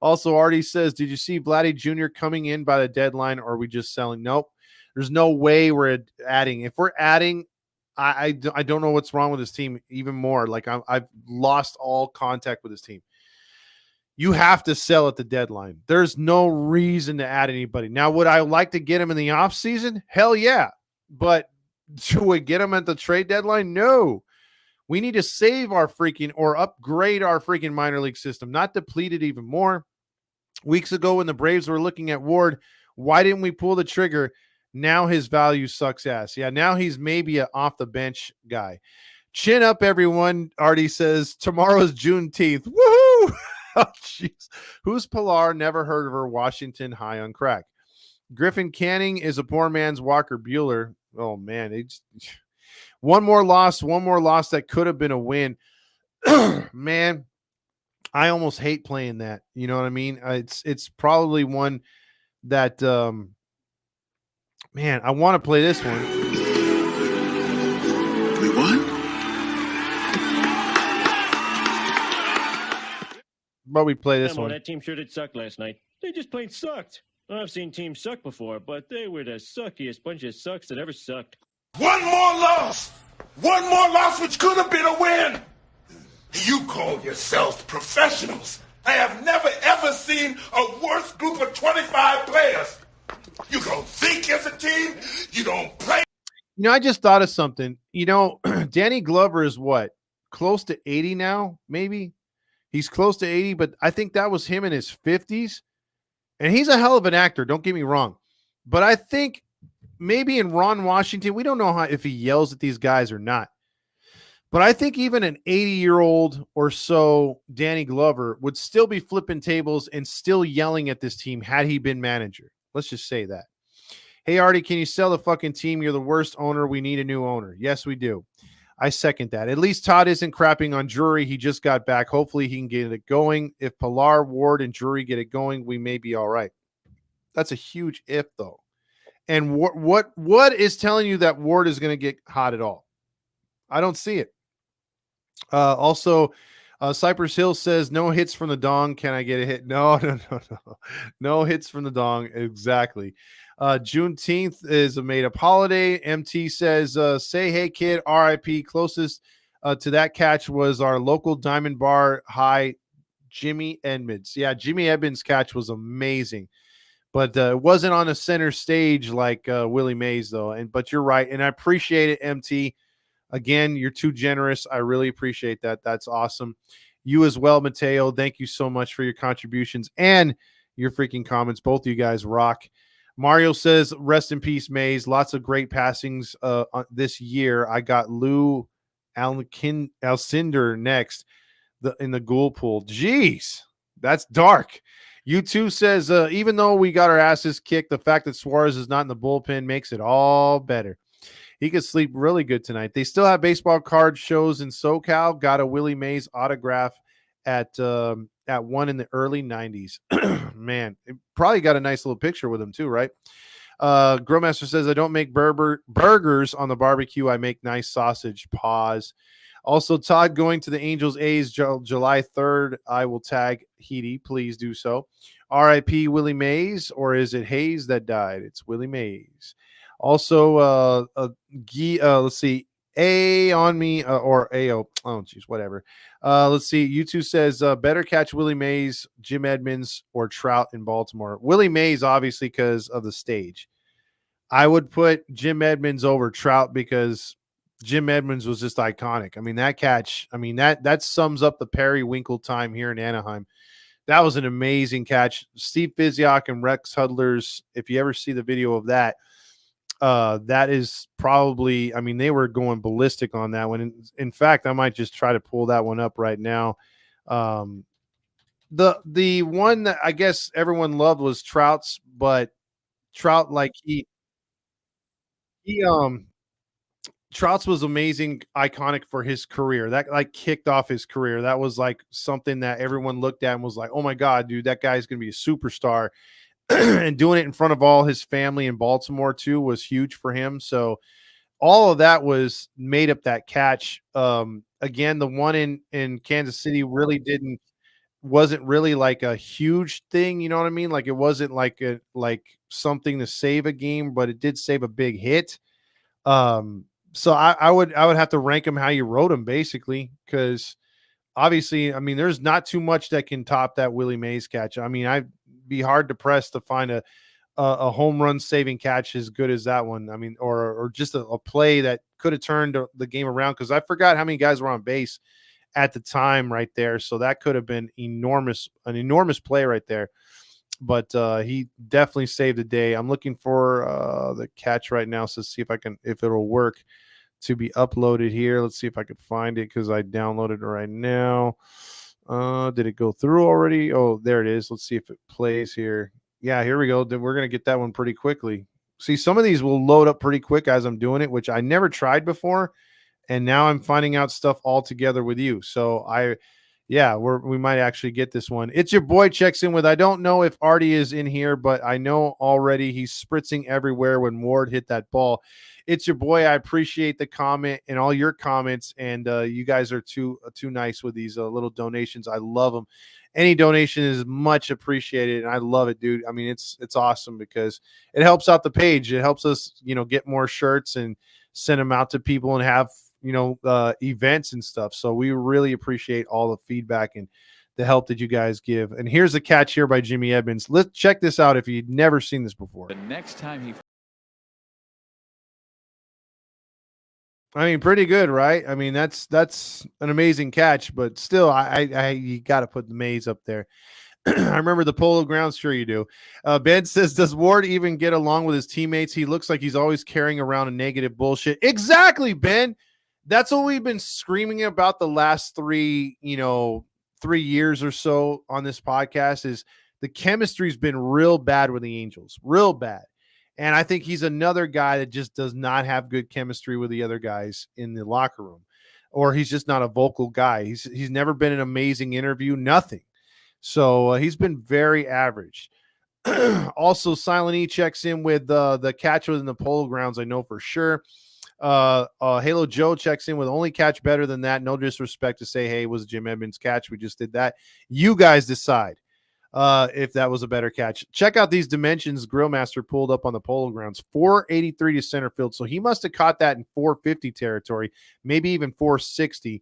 Also, Artie says, did you see Vladdy Jr. coming in by the deadline, or are we just selling? Nope. There's no way we're adding. If we're adding, I don't know what's wrong with this team even more. Like I've lost all contact with this team. you have to sell at the deadline. There's no reason to add anybody. Now, would I like to get him in the offseason? Hell yeah. But should we get him at the trade deadline? No. We need to save our freaking or upgrade our freaking minor league system, not deplete it even more. Weeks ago when the Braves were looking at Ward, why didn't we pull the trigger? Now his value sucks ass. Yeah, now he's maybe an off the bench guy. Chin up, everyone. Artie says tomorrow's Juneteenth. Woohoo! Oh, jeez. Who's Pilar? Never heard of her. Washington high on crack. Griffin Canning is a poor man's Walker Bueller. Oh man, one more loss that could have been a win. Man, I almost hate playing that. You know what I mean? It's probably one that man, I want to play this one. We won? But we play this one. That team sure did suck last night. They just plain sucked. I've seen teams suck before, but they were the suckiest bunch of sucks that ever sucked. One more loss! One more loss which could have been a win! You call yourselves professionals. I have never ever seen a worse group of 25 players. You don't think as a team. You don't play. You know, I just thought of something. You know, Danny Glover is what? Close to 80 now, maybe? He's close to 80, but I think that was him in his 50s. And he's a hell of an actor, don't get me wrong. But I think maybe in Ron Washington, we don't know if he yells at these guys or not. But I think even an 80-year-old or so Danny Glover would still be flipping tables and still yelling at this team had he been manager. Let's just say that. Hey, Artie, can you sell the fucking team? You're the worst owner. We need a new owner. Yes, we do. I second that. At least Todd isn't crapping on Drury. He just got back. Hopefully he can get it going. If Pilar, Ward, and Drury get it going, we may be all right. That's a huge if, though. And what is telling you that Ward is going to get hot at all? I don't see it. Also, Cypress Hill says, no hits from the dong. Can I get a hit? No. No hits from the dong. Exactly. Juneteenth is a made-up holiday. MT says, say, hey, kid, RIP. Closest to that catch was our local Diamond Bar High, Jimmy Edmonds. Yeah, Jimmy Edmonds' catch was amazing. But it wasn't on a center stage like Willie Mays, though. But you're right, and I appreciate it, MT. Again, you're too generous. I really appreciate that. That's awesome. You as well, Mateo. Thank you so much for your contributions and your freaking comments. Both of you guys rock. Mario says, rest in peace, Mays. Lots of great passings this year. I got Lou Alcindor next in the ghoul pool. Jeez, that's dark. U2 says, even though we got our asses kicked, the fact that Suarez is not in the bullpen makes it all better. He could sleep really good tonight. They still have baseball card shows in SoCal. Got a Willie Mays autograph at one in the early 90s. Man, it probably got a nice little picture with him too, right? Grillmaster says, I don't make burgers on the barbecue. I make nice sausage. Pause. Also, Todd going to the Angels A's July 3rd. I will tag Heedy. Please do so. RIP Willie Mays, or is it Hayes that died? It's Willie Mays. Also, let's see, A on me or AO. Oh, geez, whatever. Let's see. YouTube says better catch Willie Mays, Jim Edmonds, or Trout in Baltimore. Willie Mays, obviously, because of the stage. I would put Jim Edmonds over Trout because Jim Edmonds was just iconic. I mean, that catch, that sums up the Periwinkle time here in Anaheim. That was an amazing catch. Steve Physiok and Rex Hudler's, if you ever see the video of that, that is probably, they were going ballistic on that one. In fact, I might just try to pull that one up right now. The one that I guess everyone loved was Trout's, but Trout, like Trout's was amazing, iconic for his career. That like kicked off his career. That was like something that everyone looked at and was like, oh my God, dude, that guy's going to be a superstar. And doing it in front of all his family in Baltimore too was huge for him. So all of that was made up that catch. Again, the one in Kansas City really wasn't really like a huge thing. You know what I mean? Like it wasn't like something to save a game, but it did save a big hit. So I would have to rank him how you wrote him basically, because obviously, I mean, there's not too much that can top that Willie Mays catch. I mean, I'd be hard to press to find a home run saving catch as good as that one. I mean, or just a play that could have turned the game around, because I forgot how many guys were on base at the time right there. So that could have been an enormous play right there. But he definitely saved the day. I'm looking for the catch right now, so see if it'll work to be uploaded here. Let's see if I can find it, because I downloaded it right now. Did it go through already? Oh, there it is. Let's see if it plays here. Yeah, here we go. We're going to get that one pretty quickly. See, some of these will load up pretty quick as I'm doing it, which I never tried before. And now I'm finding out stuff all together with you. So we might actually get this one. It's your boy checks in with, I don't know if Artie is in here, but I know already he's spritzing everywhere when Ward hit that ball. It's your boy. I appreciate the comment and all your comments. And you guys are too nice with these little donations. I love them. Any donation is much appreciated, and I love it, dude. I mean, it's awesome because it helps out the page. It helps us, get more shirts and send them out to people and have, events and stuff. So we really appreciate all the feedback and the help that you guys give. And here's a catch here by Jimmy Edmonds. Let's check this out if you'd never seen this before. The next time he... I mean, pretty good, right? I mean, that's an amazing catch, but still, you got to put the Mays up there. I remember the Polo Grounds. Sure you do. Ben says, does Ward even get along with his teammates? He looks like he's always carrying around a negative bullshit. Exactly, Ben. That's what we've been screaming about the last 3 years or so on this podcast, is the chemistry's been real bad with the Angels, real bad. And I think he's another guy that just does not have good chemistry with the other guys in the locker room, or he's just not a vocal guy. He's never been an amazing interview, nothing. So he's been very average. Also, Silent E checks in with the catch within the Polo Grounds, I know for sure. Halo Joe checks in with only catch better than that. No disrespect to say, hey, it was Jim Edmonds' catch. We just did that. You guys decide if that was a better catch. Check out these dimensions Grillmaster pulled up on the Polo Grounds. 483 to center field. So he must have caught that in 450 territory, maybe even 460.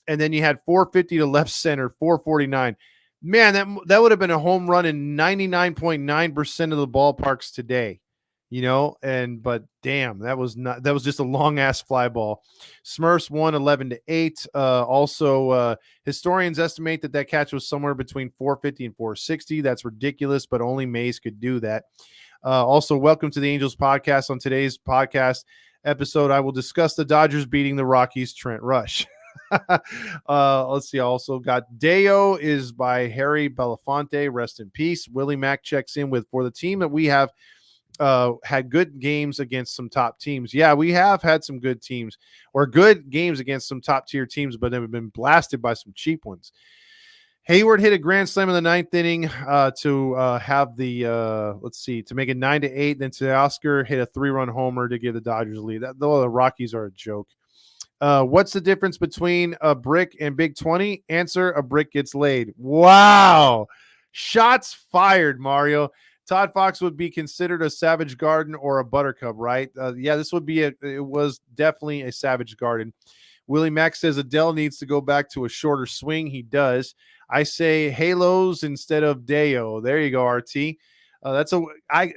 And then you had 450 to left center, 449. Man, that would have been a home run in 99.9% of the ballparks today. But damn, that was just a long ass fly ball. Smurfs won 11-8. Also, historians estimate that catch was somewhere between 450 and 460. That's ridiculous, but only Mays could do that. Also, welcome to the Angels podcast. On today's podcast episode, I will discuss the Dodgers beating the Rockies. Trent Rush. Let's see. I also got Deo is by Harry Belafonte. Rest in peace. Willie Mack checks in with, for the team that we have had good games against some top teams. Yeah, we have had some good teams, or good games against some top tier teams, but have been blasted by some cheap ones. Hayward hit a grand slam in the 9th inning to have the to make it 9-8. Then Teoscar hit a 3-run homer to give the Dodgers a lead. The Rockies are a joke. What's the difference between a brick and Big 20? Answer: a brick gets laid. Wow, shots fired, Mario. Todd Fox would be considered a Savage Garden or a Buttercup, right? Yeah, this would be it was definitely a Savage Garden. Willie Mack says Adele needs to go back to a shorter swing. He does. I say Halos instead of Deo. There you go, RT. I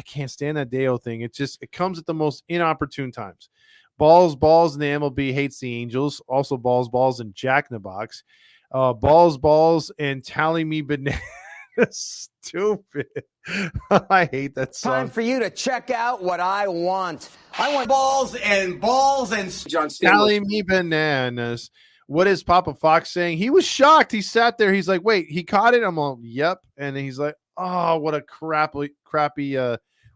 can't stand that Deo thing. It comes at the most inopportune times. Balls, and the MLB hates the Angels. Also balls, and Jack in the Box. Balls, and Tally Me Banana. Stupid. I hate that song. Time for you to check out what I want. I want balls and John Stamos. Tally Me Bananas. What is Papa Fox saying? He was shocked. He sat there. He's like, wait, he caught it? I'm all, yep. And he's like, oh, what a crappy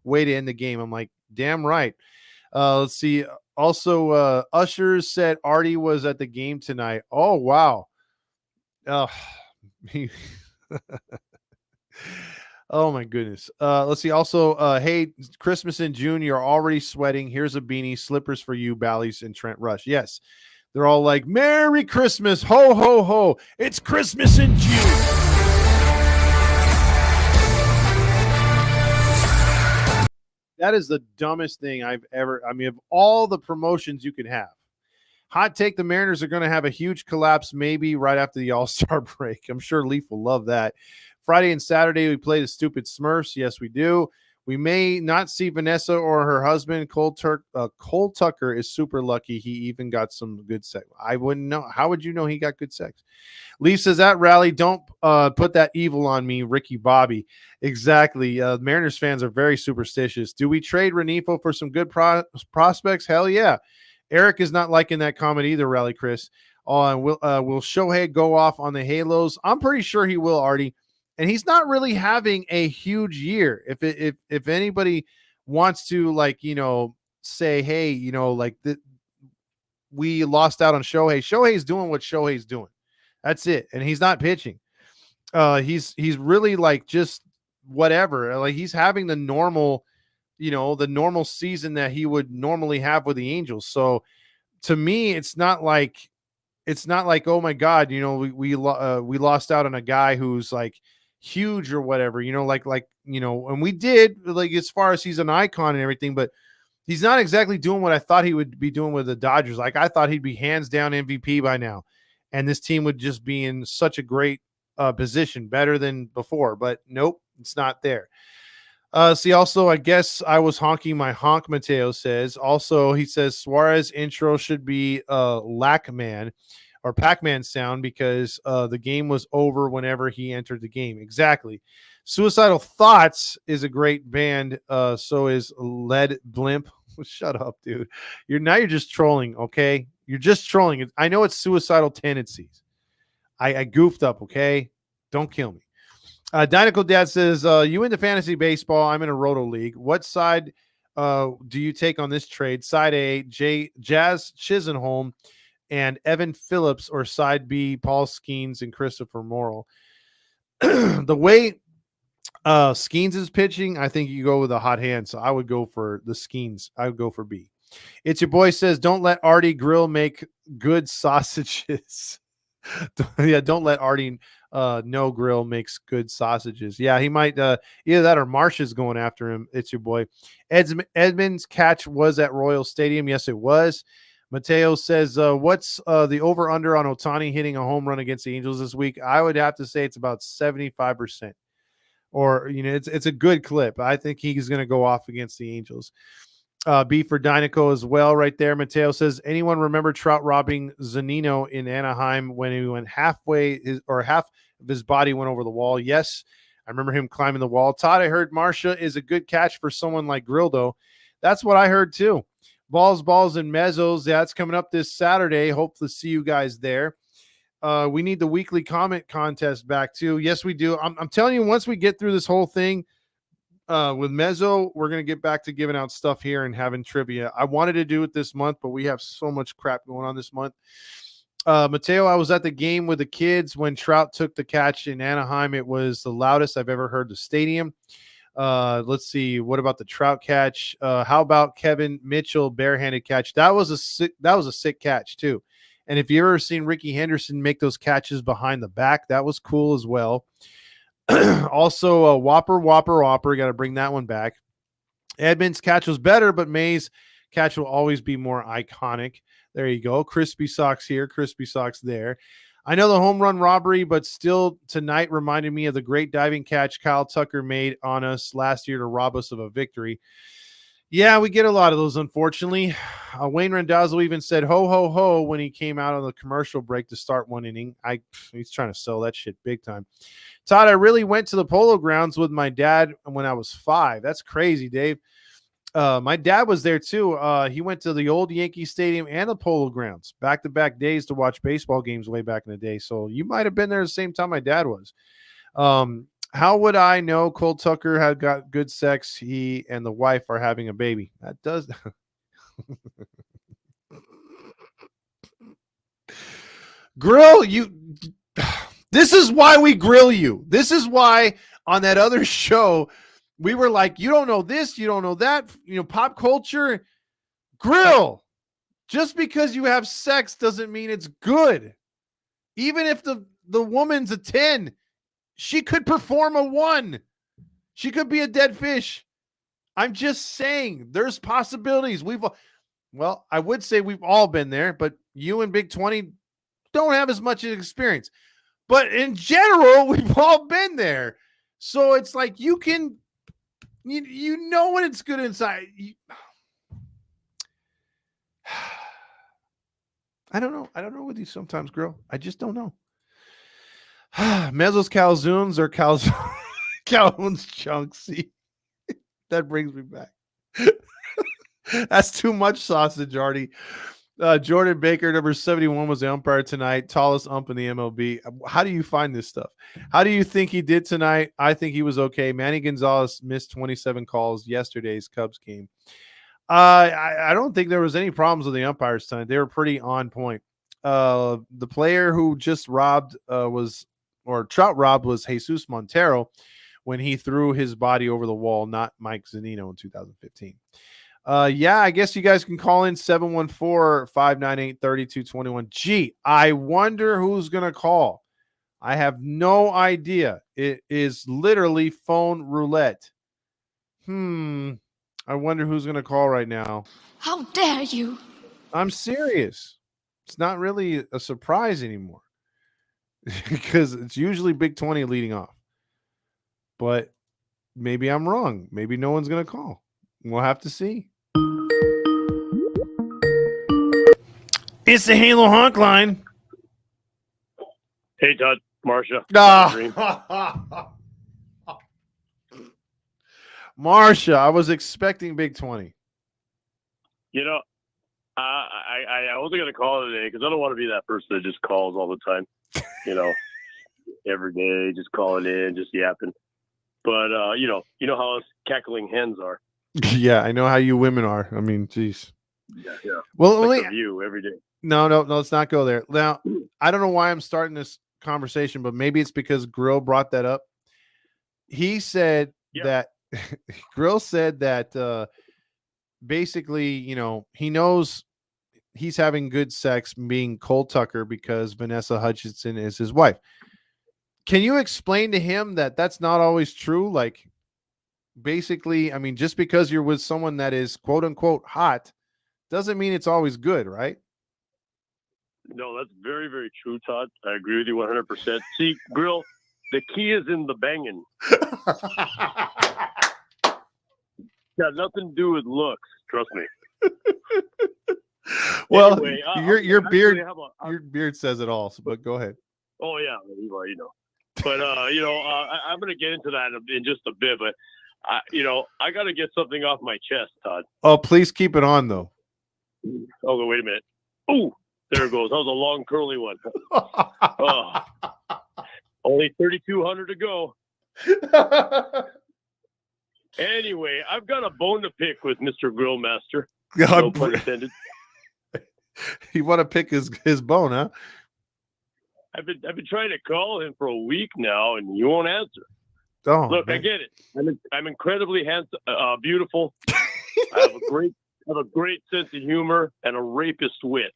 way to end the game. I'm like, damn right. Let's see. Also, Usher said Artie was at the game tonight. Oh, wow. Oh, oh my goodness. Let's see. Also, hey, Christmas in June, you're already sweating. Here's a beanie, slippers for you, Bally's and Trent Rush. Yes. They're all like, Merry Christmas, ho, ho, ho. It's Christmas in June. That is the dumbest thing I've ever, of all the promotions you could have, Hot take, the Mariners are going to have a huge collapse maybe right after the All-Star break. I'm sure Leaf will love that. Friday and Saturday, we play the stupid Smurfs. Yes, we do. We may not see Vanessa or her husband. Cole Tucker is super lucky. He even got some good sex. I wouldn't know. How would you know he got good sex? Leaf says, that rally, don't put that evil on me, Ricky Bobby. Exactly. Mariners fans are very superstitious. Do we trade Renifo for some good prospects? Hell yeah. Eric is not liking that comment either, Rally Chris. And will Shohei go off on the Halos? I'm pretty sure he will, Artie. And he's not really having a huge year. If anybody wants to, like, say, hey, we lost out on Shohei. Shohei's doing what Shohei's doing. That's it. And he's not pitching. He's really like just whatever. Like he's having the normal season that he would normally have with the Angels. So to me, it's not like, oh my God, we lost out on a guy who's like huge or whatever, and we did, like, as far as he's an icon and everything, but he's not exactly doing what I thought he would be doing with the Dodgers. Like I thought he'd be hands down MVP by now, and this team would just be in such a great position, better than before, but nope, it's not there. See, also, I guess I was honking my honk, Mateo says. Also, he says Suarez intro should be Lackman or Pac-Man sound because the game was over whenever he entered the game. Exactly. Suicidal Thoughts is a great band. So is Lead Blimp. Shut up, dude. You're just trolling, okay? You're just trolling. I know it's suicidal tendencies. I goofed up, okay? Don't kill me. Dynaco Dad says, you into fantasy baseball? I'm in a roto league. What side do you take on this trade? Side A, Jazz Chisenholm and Evan Phillips, or side B, Paul Skeens and Christopher Morrill. The way Skeens is pitching, I think you go with a hot hand. So I would go for the Skeens. I would go for B. It's Your Boy says, don't let Artie Grill make good sausages. Yeah, don't let Artie No Grill makes good sausages. Yeah, he might either that or Marsh is going after him. It's Your Boy. Edmonds' catch was at Royal Stadium. Yes, it was. Mateo says, what's the over-under on Ohtani hitting a home run against the Angels this week? I would have to say it's about 75%. Or, it's a good clip. I think he's going to go off against the Angels. B for Dynaco as well right there. Mateo says, anyone remember Trout robbing Zanino in Anaheim when he went half of his body went over the wall? Yes, I remember him climbing the wall. Todd, I heard Marcia is a good catch for someone like Grildo. That's what I heard too. Balls, and mezzos. Yeah, that's coming up this Saturday. Hope to see you guys there. We need the weekly comment contest back too. Yes, we do. I'm telling you, once we get through this whole thing with Mezzo, we're going to get back to giving out stuff here and having trivia. I wanted to do it this month, but we have so much crap going on this month. Mateo, I was at the game with the kids when Trout took the catch in Anaheim. It was the loudest I've ever heard the stadium. Let's see. What about the Trout catch? How about Kevin Mitchell barehanded catch? That was a sick catch too. And if you've ever seen Ricky Henderson make those catches behind the back, that was cool as well. Also, Whopper. Got to bring that one back. Edmonds' catch was better, but May's catch will always be more iconic. There you go. Crispy Socks here, Crispy Socks there. I know the home run robbery, but still tonight reminded me of the great diving catch Kyle Tucker made on us last year to rob us of a victory. Yeah, we get a lot of those, unfortunately. Wayne Randazzo even said ho, ho, ho when he came out on the commercial break to start one inning. He's trying to sell that shit big time. Todd, I really went to the Polo Grounds with my dad when I was 5. That's crazy, Dave. My dad was there too. He went to the old Yankee Stadium and the Polo Grounds back-to-back days to watch baseball games way back in the day. So you might have been there the same time my dad was. How would I know Cole Tucker had got good sex? He and the wife are having a baby. That does. Grill you. This is why we grill you. This is why on that other show, we were like, you don't know this, you don't know that, pop culture. Grill. Just because you have sex doesn't mean it's good. Even if the woman's a 10, she could perform a 1. She could be a dead fish. I'm just saying there's possibilities. Well, I would say we've all been there, but you and Big 20 don't have as much experience. But in general, we've all been there. So it's like you know when it's good inside. I don't know. I don't know with you sometimes, girl. I just don't know. Mezzo's calzones or Calhoun's chunks. See, that brings me back. That's too much sausage, Artie. Jordan Baker, number 71, was the umpire tonight. Tallest ump in the MLB. How do you find this stuff? How do you think he did tonight? I think he was okay. Manny Gonzalez missed 27 calls yesterday's Cubs game. I don't think there was any problems with the umpires tonight. They were pretty on point. The player who just trout robbed was Jesus Montero when he threw his body over the wall, not Mike Zunino in 2015. Yeah, I guess you guys can call in 714-598-3221. Gee, I wonder who's going to call. I have no idea. It is literally phone roulette. I wonder who's going to call right now. How dare you? I'm serious. It's not really a surprise anymore because it's usually Big 20 leading off. But maybe I'm wrong. Maybe no one's going to call. We'll have to see. It's the Halo Honk line. Hey, Todd. Marcia. Marcia, I was expecting Big 20. You know, I wasn't going to call today because I don't want to be that person that just calls all the time. You know, every day, just calling in, just yapping. But, you know how us cackling hens are. Yeah, I know how you women are. I mean, geez. Yeah. Well, like the view every day. No, let's not go there. Now, I don't know why I'm starting this conversation, but maybe it's because Grill brought that up. He said that Grill said that basically, you know, he knows he's having good sex being Cole Tucker because Vanessa Hutchinson is his wife. Can you explain to him that that's not always true? Like, basically, I mean, just because you're with someone that is quote unquote hot doesn't mean it's always good, right? No, that's very, very true, Todd. I agree with you 100%. See, Grill, the key is in the banging. Got nothing to do with looks, trust me. Well, anyway, your beard says it all. But go ahead. Oh yeah, you know. But I'm going to get into that in just a bit. But I got to get something off my chest, Todd. Oh, please keep it on though. Oh, wait a minute. Ooh, there it goes. That was a long curly one. Oh, only 3,200 to go. Anyway, I've got a bone to pick with Mr. Grillmaster. No pun intended. You want to pick his bone, huh? I've been trying to call him for a week now, and you won't answer. Oh, look, man. I get it. I'm incredibly handsome, beautiful. I have a great sense of humor and a rapist wit.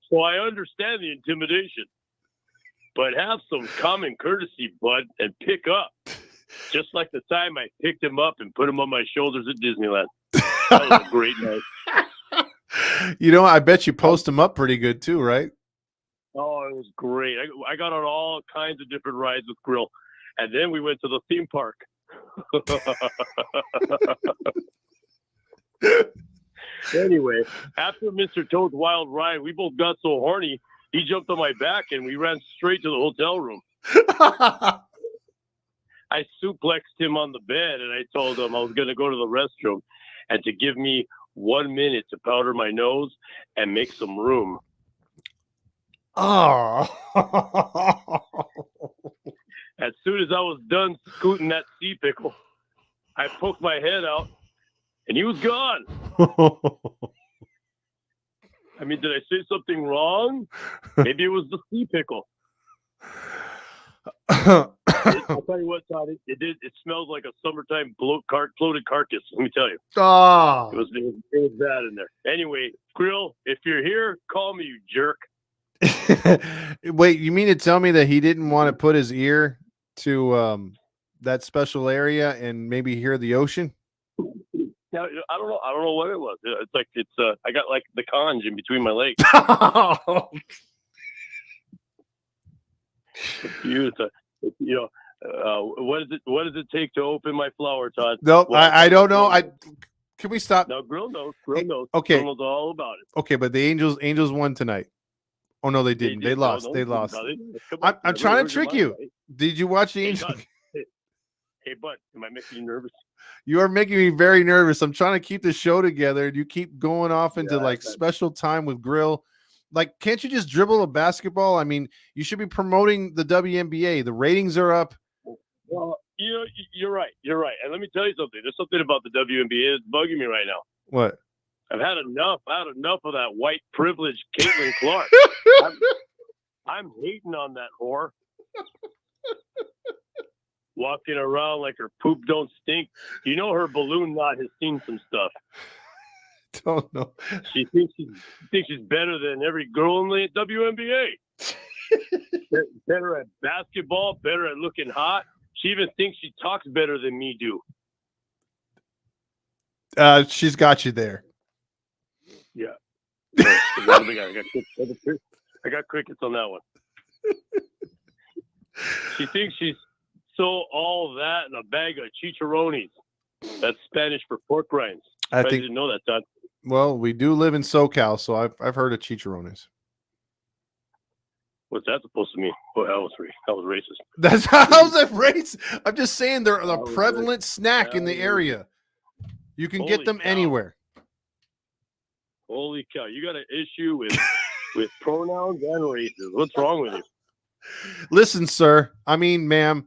So I understand the intimidation, but have some common courtesy, bud, and pick up. Just like the time I picked him up and put him on my shoulders at Disneyland. That was a great night. You know, I bet you post him up pretty good too, right? Oh, it was great. I got on all kinds of different rides with Grill. And then we went to the theme park. Anyway, after Mr. Toad's wild ride, we both got so horny, he jumped on my back and we ran straight to the hotel room. I suplexed him on the bed and I told him I was going to go to the restroom and to give me 1 minute to powder my nose and make some room. Oh. As soon as I was done scooting that sea pickle, I poked my head out and he was gone. I mean, did I say something wrong? Maybe it was the sea pickle. I'll tell you what, Todd. It smells like a summertime floated carcass. Let me tell you. Oh, it was bad in there. Anyway, Grill, if you're here, call me, you jerk. Wait, you mean to tell me that he didn't want to put his ear to that special area and maybe hear the ocean? I don't know. I don't know what it was. It's like I got like the conj in between my legs. Beautiful. What does it take to open my flower, Todd? No, Well, I don't know. Can we stop? No, Grill knows. Okay. Grill knows all about it. Okay, but the Angels won tonight. Oh no, they didn't. They lost. No, they lost. Come on, I'm trying to trick you. Right? Did you watch the Angels? Hey, bud, am I making you nervous? You are making me very nervous. I'm trying to keep the show together, and you keep going off into special time with Grill. Like, can't you just dribble a basketball? I mean, you should be promoting the WNBA. The ratings are up. Well, you're right. You're right. And let me tell you something. There's something about the WNBA that's bugging me right now. What? I've had enough. I had enough of that white privileged Caitlin Clark. I'm hating on that whore. Walking around like her poop don't stink. You know her balloon knot has seen some stuff. Don't know. She thinks she's better than every girl in the WNBA. Better at basketball, better at looking hot. She even thinks she talks better than me do. She's got you there. Yeah. I got crickets on that one. She thinks she's so all that and a bag of chicharrones. That's Spanish for pork rinds. I didn't know that, Todd. Well, we do live in SoCal, so I've heard of chicharrones. What's that supposed to mean? Well, that was racist. How's that racist? I'm just saying they're a prevalent snack in the area. You can get them anywhere. Holy cow! You got an issue with pronouns and races. What's wrong with you? Listen, sir. I mean, ma'am.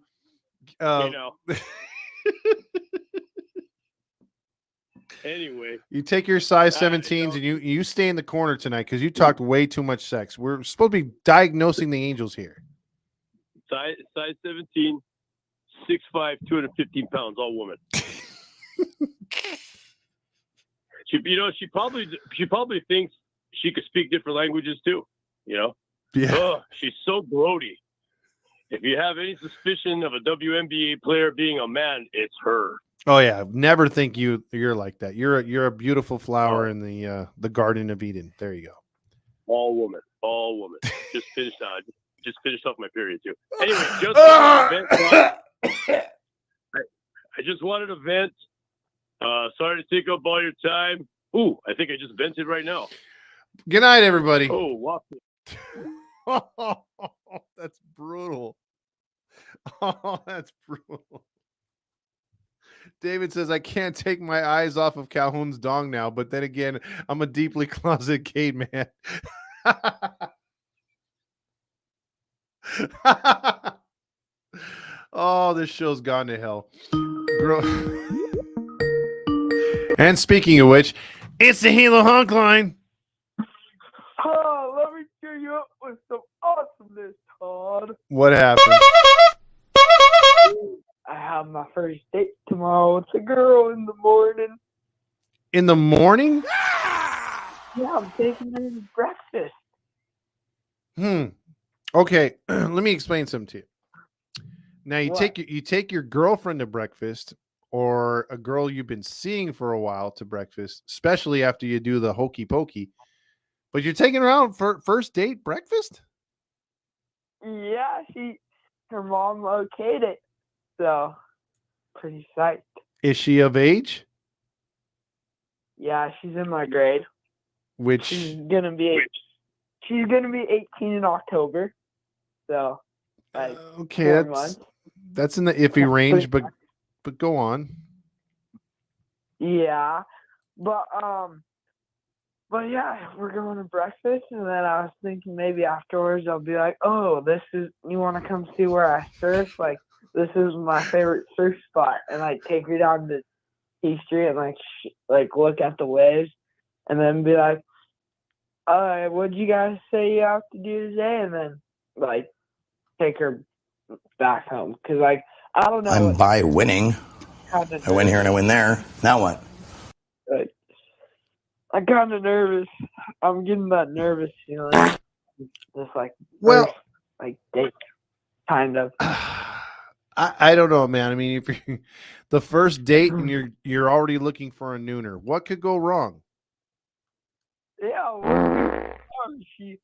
Anyway, you take your size 17s and you stay in the corner tonight because you talked way too much sex. We're supposed to be diagnosing the Angels here. Size 17, 6'5", 215 pounds, all woman. She probably thinks she could speak different languages too. Yeah. She's so grody. If you have any suspicion of a WNBA player being a man, it's her. Oh yeah, never think you're like that. You're a beautiful flower in the Garden of Eden. There you go. All woman. Just finished off my period too. Anyway, I just wanted to vent. Sorry to take up all your time. Ooh, I think I just vented right now. Good night, everybody. Oh, wow. That's brutal. Oh, that's brutal. David says, I can't take my eyes off of Calhoun's dong now, but then again, I'm a deeply closet gay man. Oh, this show's gone to hell. And speaking of which, it's the Halo Honk Line. Oh, let me cheer you up with some awesomeness, Todd. What happened? I have my first date tomorrow with a girl in the morning. In the morning? Yeah, I'm taking her to breakfast. Okay, let me explain something to you. Now you take your girlfriend to breakfast, or a girl you've been seeing for a while to breakfast, especially after you do the hokey pokey. But you're taking her out for first date breakfast? Yeah, her mom okayed it. So, pretty psyched. Is she of age? Yeah, she's in my grade. Which she's gonna be 18 in October. So, like, okay, that's in the iffy range, but go on. Yeah, but yeah, we're going to breakfast, and then I was thinking maybe afterwards I'll be like, oh, you want to come see where I surf? Like, this is my favorite surf spot, and I take her down to T Street and like look at the waves, and then be like, what'd you guys say you have to do today? And then like take her back home, because like I don't know. I'm by winning. I win here and I win there. Now what? Like, I'm kind of nervous. I'm getting that nervous feeling. Just like date, kind of. I don't know, man. I mean, if you're the first date and you're already looking for a nooner, what could go wrong? Yeah, well, she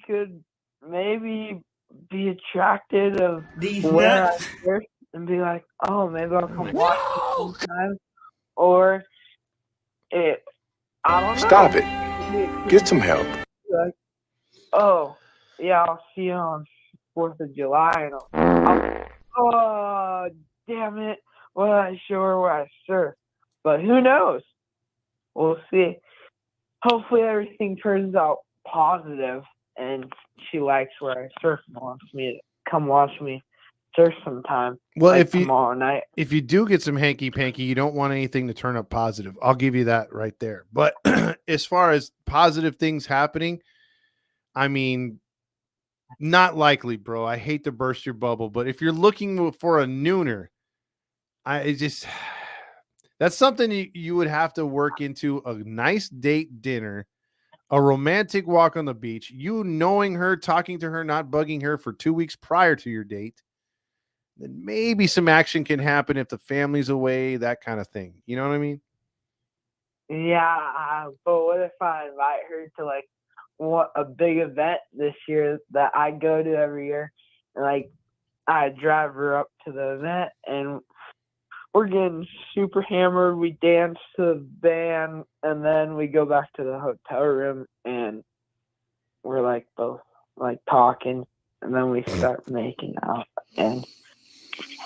could maybe be attracted of These where nuts. I work and be like, oh, maybe I'll come watch you sometime. Or I don't know. Stop it. Get some help. Like, oh, yeah, I'll see you on 4th of July. And oh, damn it. Well, I show her where I surf. But who knows? We'll see. Hopefully everything turns out positive and she likes where I surf and wants me to come watch me surf sometime. Well, like tomorrow night. If you do get some hanky panky, you don't want anything to turn up positive. I'll give you that right there. But as far as positive things happening, I mean, not likely, bro. I hate to burst your bubble, but if you're looking for a nooner, that's something you would have to work into a nice date dinner, a romantic walk on the beach, you knowing her, talking to her, not bugging her for 2 weeks prior to your date. Then maybe some action can happen if the family's away, that kind of thing. You know what I mean? Yeah, but what if I invite her to like a big event this year that I go to every year, and like I drive her up to the event and we're getting super hammered. We dance to the band and then we go back to the hotel room and we're like both like talking and then we start making out and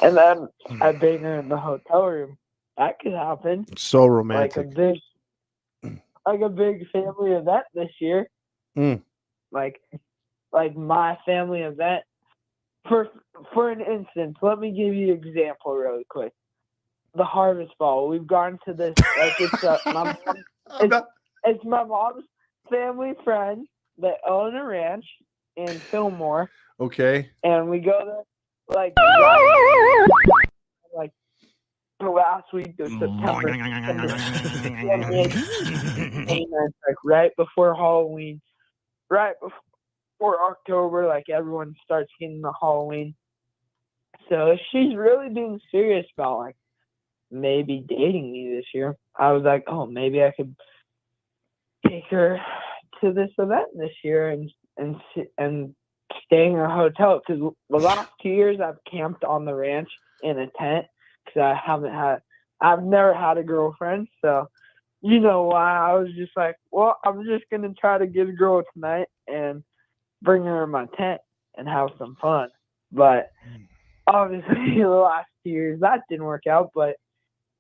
then I bang her in the hotel room. That could happen. So romantic. Like a big family event this year. Like my family event. For an instance, let me give you an example really quick. The Harvest Ball. We've gone to this. Like it's my mom's family friend that own a ranch in Fillmore. Okay. And we go there like the last week of September. Like right before Halloween, right before October, like everyone starts getting the Halloween. So she's really being serious about like maybe dating me this year. I was like, oh, maybe I could take her to this event this year and stay in a hotel, because the last 2 years I've camped on the ranch in a tent because I've never had a girlfriend. So you know why I was just like, well, I'm just gonna try to get a girl tonight and bring her in my tent and have some fun. But obviously the last 2 years that didn't work out. But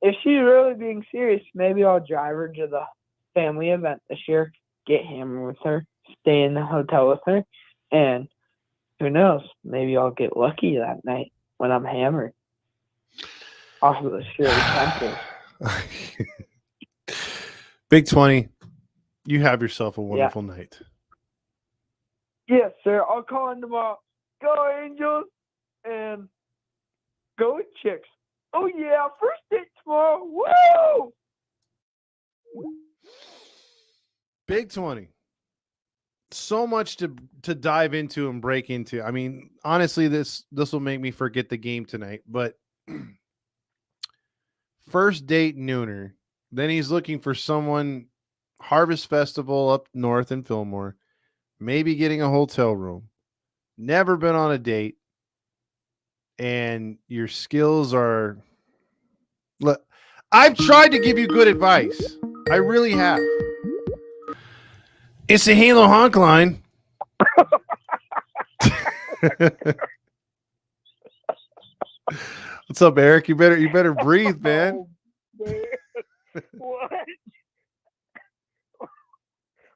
if she's really being serious, maybe I'll drive her to the family event this year, get hammered with her, stay in the hotel with her, and who knows, maybe I'll get lucky that night when I'm hammered off of the Shirley Temple. Big 20, you have yourself a wonderful night. Yes, sir. I'll call in tomorrow. Go Angels and go Chicks. Oh yeah, first date tomorrow. Woo! Big 20. So much to dive into and break into. I mean, honestly, this will make me forget the game tonight. But first date nooner. Then he's looking for someone, Harvest Festival up north in Fillmore, maybe getting a hotel room, never been on a date, and your skills are. Look, I've tried to give you good advice. I really have. It's the Halo Honk line. What's up, Eric? You better breathe, man. Oh, man. What?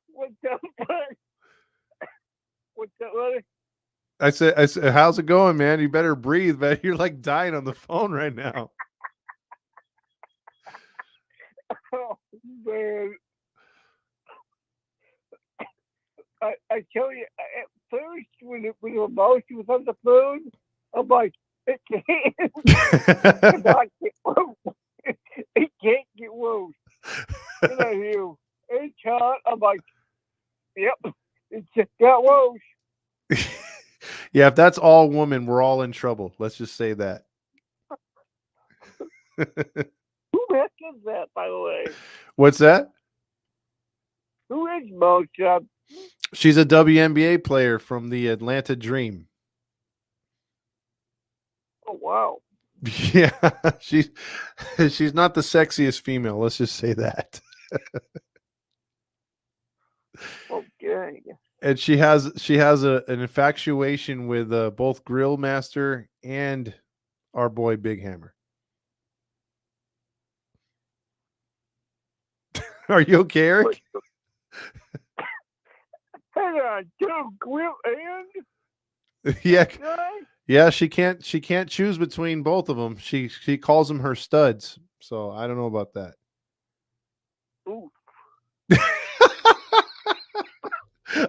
What's up, bud? What's up, buddy? I said, how's it going, man? You better breathe, man. You're like dying on the phone right now. Oh, man. I tell you, at first, when the emotion was on the phone, I'm like, it can't. It can't get worse. And I hear, hey, Todd, I'm like, yep, it just got worse. Yeah, if that's all woman, we're all in trouble. Let's just say that. Who the heck is that, by the way? What's that? Who is Mo Chubb? She's a WNBA player from the Atlanta Dream. Oh, wow. Yeah, she's not the sexiest female. Let's just say that. Okay. And she has an infatuation with both Grill Master and our boy Big Hammer. Are you okay, Eric? Hang on, two Grill and Yeah. guy? Yeah, she can't choose between both of them. She calls them her studs. So I don't know about that. Ooh.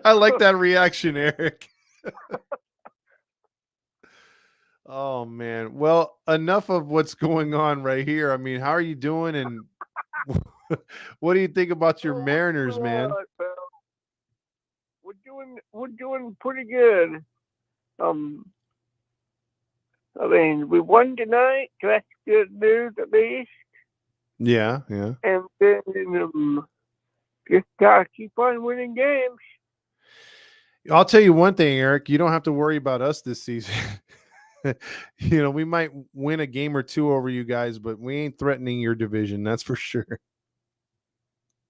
I like that reaction, Eric. Oh man. Well, enough of what's going on right here. I mean, how are you doing and what do you think about your Mariners, man? We're doing pretty good. I mean, we won tonight, so that's good news at least. Yeah. And then just gotta keep on winning games. I'll tell you one thing, Eric, you don't have to worry about us this season. We might win a game or two over you guys, but we ain't threatening your division, that's for sure.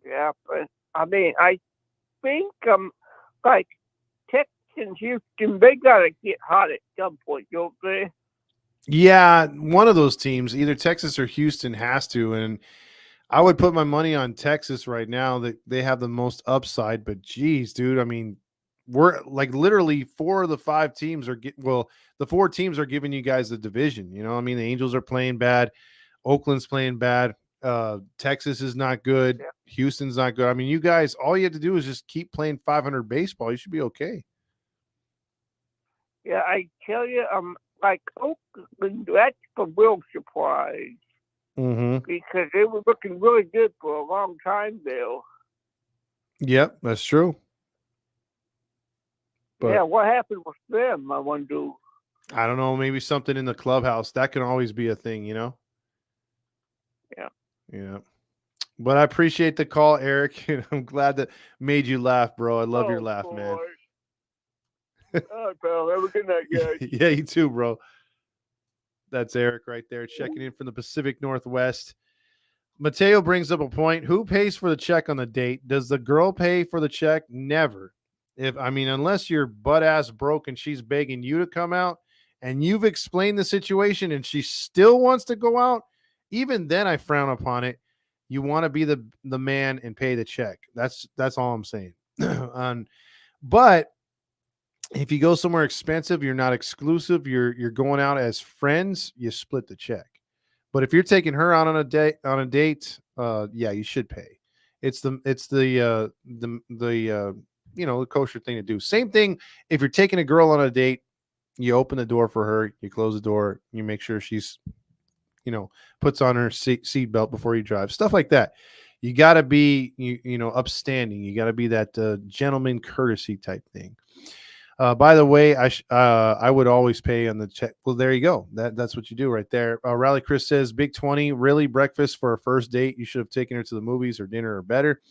Yeah, but I mean, I think like Texas and Houston, they gotta get hot at some point, don't they? Yeah, one of those teams, either Texas or Houston, has to. And I would put my money on Texas right now that they have the most upside. But geez, dude, I mean, we're like literally 4 of the 5 teams are the 4 teams are giving you guys the division. I mean, the Angels are playing bad, Oakland's playing bad, Texas is not good, Yeah. Houston's not good. I mean, you guys, all you have to do is just keep playing 500 baseball. You should be okay. Yeah, I tell you, like Oakland, that's a real surprise because they were looking really good for a long time there. Yep, that's true. But yeah, what happened with them? I wonder. I don't know, maybe something in the clubhouse. That can always be a thing, Yeah. Yeah. But I appreciate the call, Eric, and I'm glad that made you laugh, bro. I love your laugh, man. All right, pal. Have a good night, guys. Yeah, you too, bro. That's Eric right there checking in from the Pacific Northwest. Mateo brings up a point. Who pays for the check on the date? Does the girl pay for the check? Never. Unless you're butt ass broke and she's begging you to come out and you've explained the situation and she still wants to go out, even then I frown upon it. You want to be the man and pay the check. That's all I'm saying. But if you go somewhere expensive, you're not exclusive, you're going out as friends, you split the check. But if you're taking her out on a date, yeah, you should pay. It's the kosher thing to do. Same thing if you're taking a girl on a date, you open the door for her, you close the door, you make sure she's puts on her seat belt before you drive. Stuff like that. You got to be upstanding. You got to be that gentleman courtesy type thing. By the way, I would always pay on the check. Well, there you go. That's what you do right there. Rally Chris says, Big 20, really breakfast for a first date? You should have taken her to the movies or dinner or better.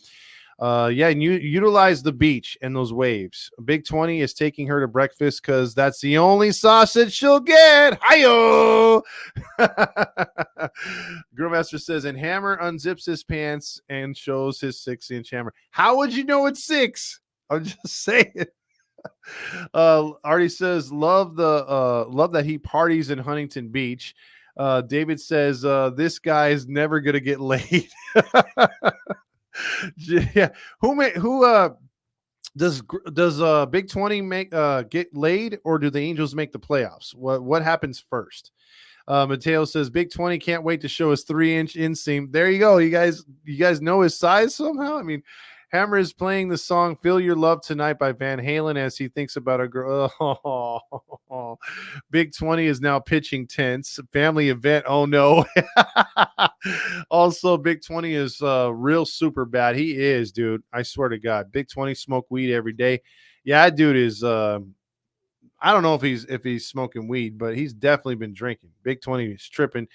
Yeah, and you utilize the beach and those waves. Big 20 is taking her to breakfast because that's the only sausage she'll get. Hi-yo! Grillmaster says, and Hammer unzips his pants and shows his 6-inch hammer. How would you know it's 6? I'm just saying. Artie says, love that he parties in Huntington Beach. David says, this guy is never gonna get laid. Yeah, who does Big 20 make get laid, or do the Angels make the playoffs? What happens first? Mateo says Big 20 can't wait to show his 3-inch inseam. There you go. You guys know his size somehow. I mean, Hammer is playing the song "Feel Your Love Tonight" by Van Halen as he thinks about a girl. Oh, Big 20 is now pitching tense. Family event. Oh no. Also, Big 20 is real super bad. He is, dude. I swear to God. Big 20 smoke weed every day. Yeah, that dude is I don't know if he's smoking weed, but he's definitely been drinking. Big 20 is tripping.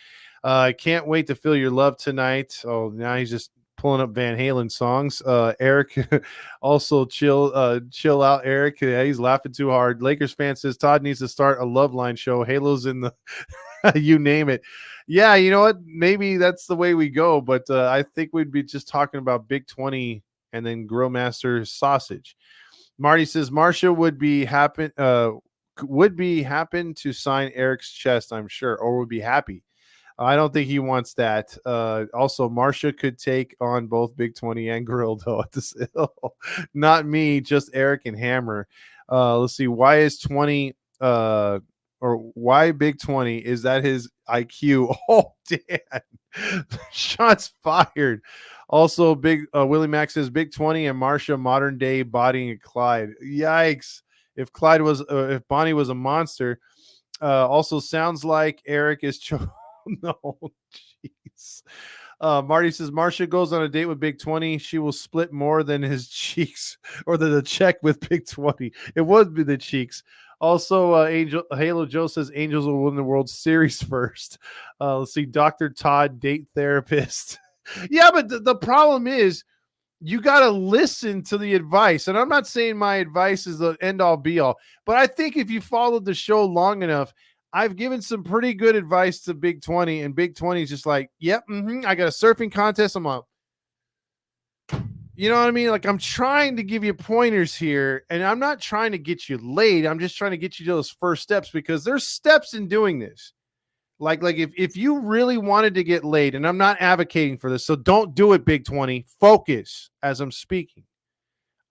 I can't wait to feel your love tonight. Oh, now he's just pulling up Van Halen songs. Eric, also chill out, Eric. Yeah, he's laughing too hard. Lakers fan says Todd needs to start a love line show. Halo's in the you name it. Yeah, you know what? Maybe that's the way we go. But I think we'd be just talking about Big 20 and then Grill Master sausage. Marty says Marsha would be happen to sign Eric's chest, I'm sure, or would be happy. I don't think he wants that. Also, Marsha could take on both Big 20 and Grill, though. At this not me, just Eric and Hammer. Let's see. Why is 20 or why Big 20? Is that his IQ? Oh, damn. Shots fired. Also, Big Willie Max says Big 20 and Marsha modern day bodying Clyde. Yikes. If Bonnie was a monster. Also sounds like Eric is no, jeez. Marty says Marsha goes on a date with Big 20. She will split more than his cheeks or the check with Big 20. It would be the cheeks. Also, Halo Joe says Angels will win the World Series first. Let's see, Dr. Todd, date therapist. Yeah, but the problem is you got to listen to the advice. And I'm not saying my advice is the end all be all, but I think if you followed the show long enough, I've given some pretty good advice to Big 20, and Big 20 is just like, yep, I got a surfing contest. I'm up. You know what I mean? Like, I'm trying to give you pointers here, and I'm not trying to get you laid. I'm just trying to get you to those first steps, because there's steps in doing this. Like if you really wanted to get laid, and I'm not advocating for this, so don't do it, Big 20. Focus as I'm speaking.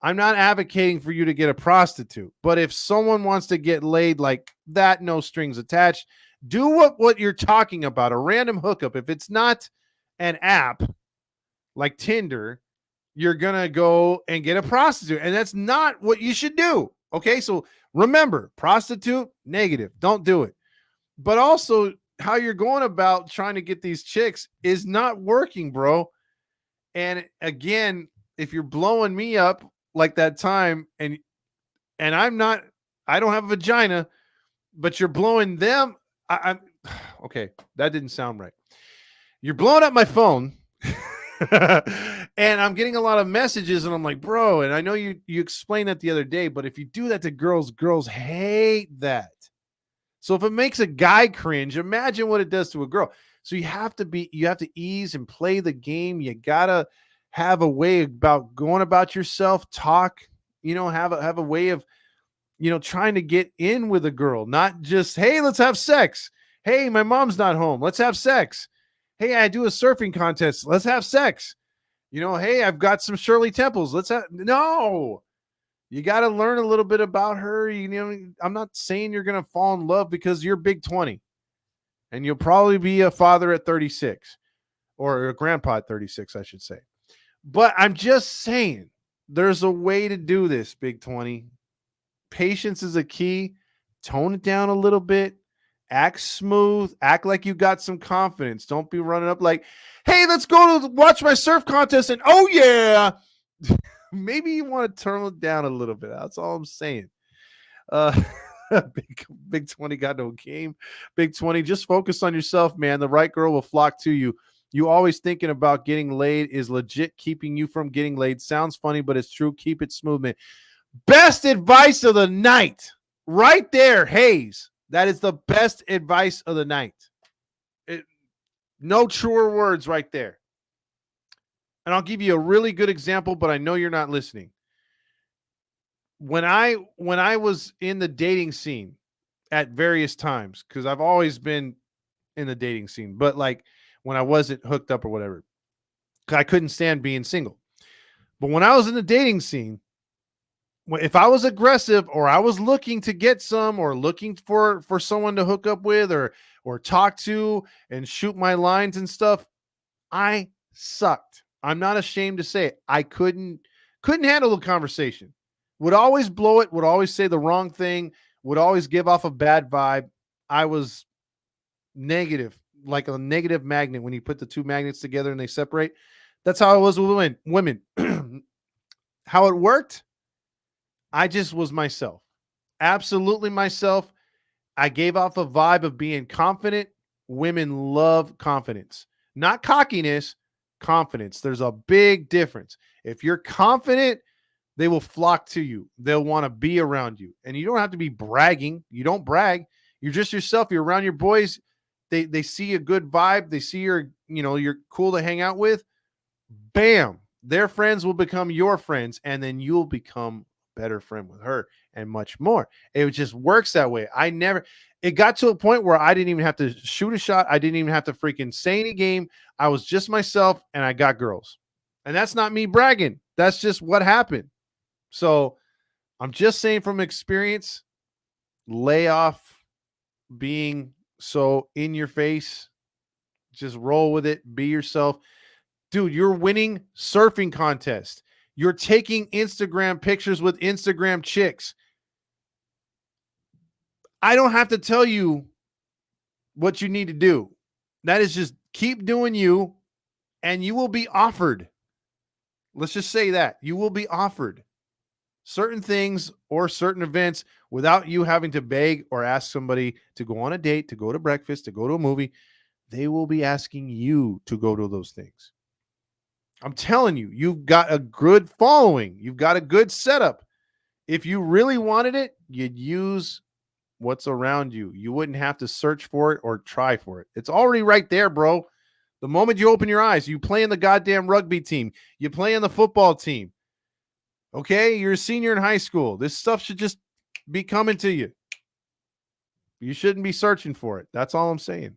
I'm not advocating for you to get a prostitute, but if someone wants to get laid like that, no strings attached, do what you're talking about, a random hookup. If it's not an app like Tinder, you're going to go and get a prostitute, and that's not what you should do. Okay, so remember, prostitute, negative. Don't do it. But also, how you're going about trying to get these chicks is not working, bro. And again, if you're blowing me up like that time, and I don't have a vagina, but you're blowing them. I'm okay. That didn't sound right. You're blowing up my phone and I'm getting a lot of messages, and I'm like, bro, and I know you explained that the other day, but if you do that to girls hate that. So if it makes a guy cringe, imagine what it does to a girl. So you have to ease and play the game. You gotta have a way about going about yourself, talk, have a way of, trying to get in with a girl, not just, hey, let's have sex. Hey, my mom's not home. Let's have sex. Hey, I do a surfing contest. Let's have sex. Hey, I've got some Shirley Temples. No. You got to learn a little bit about her. I'm not saying you're going to fall in love because you're Big 20 and you'll probably be a father at 36 or a grandpa at 36, I should say. But I'm just saying there's a way to do this, Big 20. Patience is a key. Tone it down a little bit. Act smooth. Act like you got some confidence. Don't be running up like, hey, let's go to watch my surf contest. And oh, yeah. Maybe you want to turn it down a little bit. That's all I'm saying. Big 20 got no game. Big 20, just focus on yourself, man. The right girl will flock to you. You always thinking about getting laid is legit keeping you from getting laid. Sounds funny, but it's true. Keep it smooth, man. Best advice of the night. Right there, Hayes. That is the best advice of the night. No truer words right there. And I'll give you a really good example, but I know you're not listening. When I was in the dating scene at various times, because I've always been in the dating scene, but like when I wasn't hooked up or whatever, I couldn't stand being single. But when I was in the dating scene, if I was aggressive or I was looking to get some or looking for someone to hook up with or talk to and shoot my lines and stuff, I sucked. I'm not ashamed to say it. I couldn't handle the conversation. Would always blow it, would always say the wrong thing, would always give off a bad vibe. I was negative, like a negative magnet when you put the two magnets together and they separate. That's how I was with women. How it worked? I just was myself. Absolutely myself. I gave off a vibe of being confident, women love confidence, not cockiness, confidence. There's a big difference. If you're confident, they will flock to you. They'll want to be around you. And you don't have to be bragging. You don't brag. You're just yourself. You're around your boys. They see a good vibe. They see you're cool to hang out with. Bam. Their friends will become your friends, and then you'll become a better friend with her and much more. It just works that way. It got to a point where I didn't even have to shoot a shot. I didn't even have to freaking say any game. I was just myself, and I got girls. And that's not me bragging. That's just what happened. So I'm just saying from experience, lay off being so in your face. Just roll with it. Be yourself. Dude, you're winning surfing contest. You're taking Instagram pictures with Instagram chicks. I don't have to tell you what you need to do. That is just keep doing you, and you will be offered. Let's just say that. You will be offered certain things or certain events without you having to beg or ask somebody to go on a date, to go to breakfast, to go to a movie. They will be asking you to go to those things. I'm telling you, you've got a good following. You've got a good setup. If you really wanted it, you'd use what's around you. You wouldn't have to search for it or try for it. It's already right there, bro. The moment you open your eyes, you play in the goddamn rugby team. You play in the football team. Okay? You're a senior in high school. This stuff should just be coming to you. You shouldn't be searching for it. That's all I'm saying.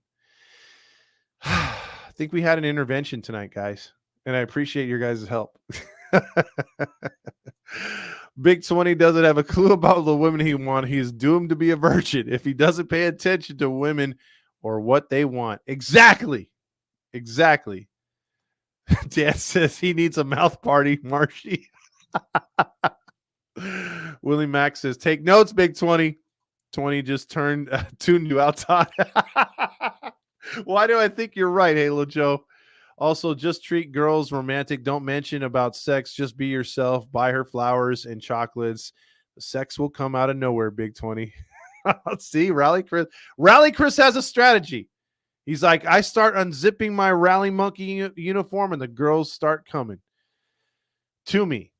I think we had an intervention tonight, guys. And I appreciate your guys' help. Big 20 doesn't have a clue about the women he wants. He is doomed to be a virgin if he doesn't pay attention to women or what they want. Exactly. Dan says he needs a mouth party, Marshy. Willie Mack says, take notes, Big 20. 20 just tuned you out, Todd. Why do I think you're right, Halo Joe? Also, just treat girls romantic. Don't mention about sex. Just be yourself. Buy her flowers and chocolates. Sex will come out of nowhere, Big 20. See, Rally Chris. Rally Chris has a strategy. He's like, I start unzipping my Rally Monkey uniform and the girls start coming to me.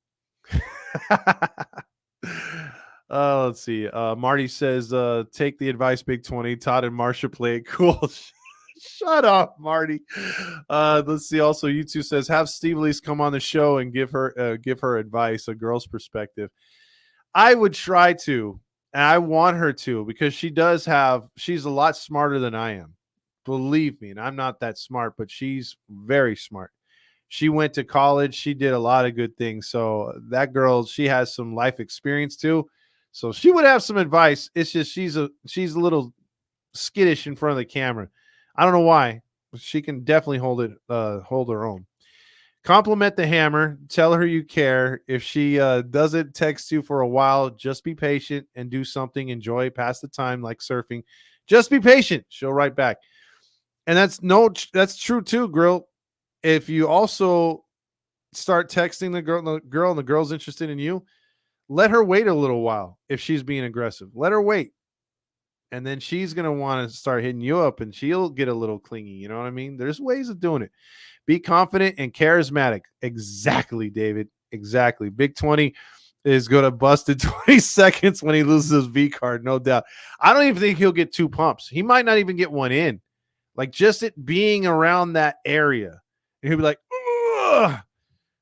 Let's see. Marty says, take the advice, Big 20. Todd and Marsha play it cool. Shut up, Marty. Let's see. Also, YouTube says, have Steve Lease come on the show and give her advice, a girl's perspective. I would try to, and I want her to, because she's a lot smarter than I am. Believe me, and I'm not that smart, but she's very smart. She went to college. She did a lot of good things. So that girl, she has some life experience too. So she would have some advice. It's just she's a little skittish in front of the camera. I don't know why. She can definitely hold her own. Compliment the hammer. Tell her you care. If she doesn't text you for a while, just be patient and do something. Enjoy, pass the time like surfing. Just be patient. She'll write back. And that's true too, Grill. If you also start texting the girl and the girl's interested in you, let her wait a little while. If she's being aggressive, let her wait. And then she's going to want to start hitting you up and she'll get a little clingy. You know what I mean? There's ways of doing it. Be confident and charismatic. Exactly, David. Exactly. Big 20 is going to bust in 20 seconds when he loses his V card. No doubt. I don't even think he'll get 2 pumps. He might not even get one in. Like just it being around that area. And he'll be like, ugh.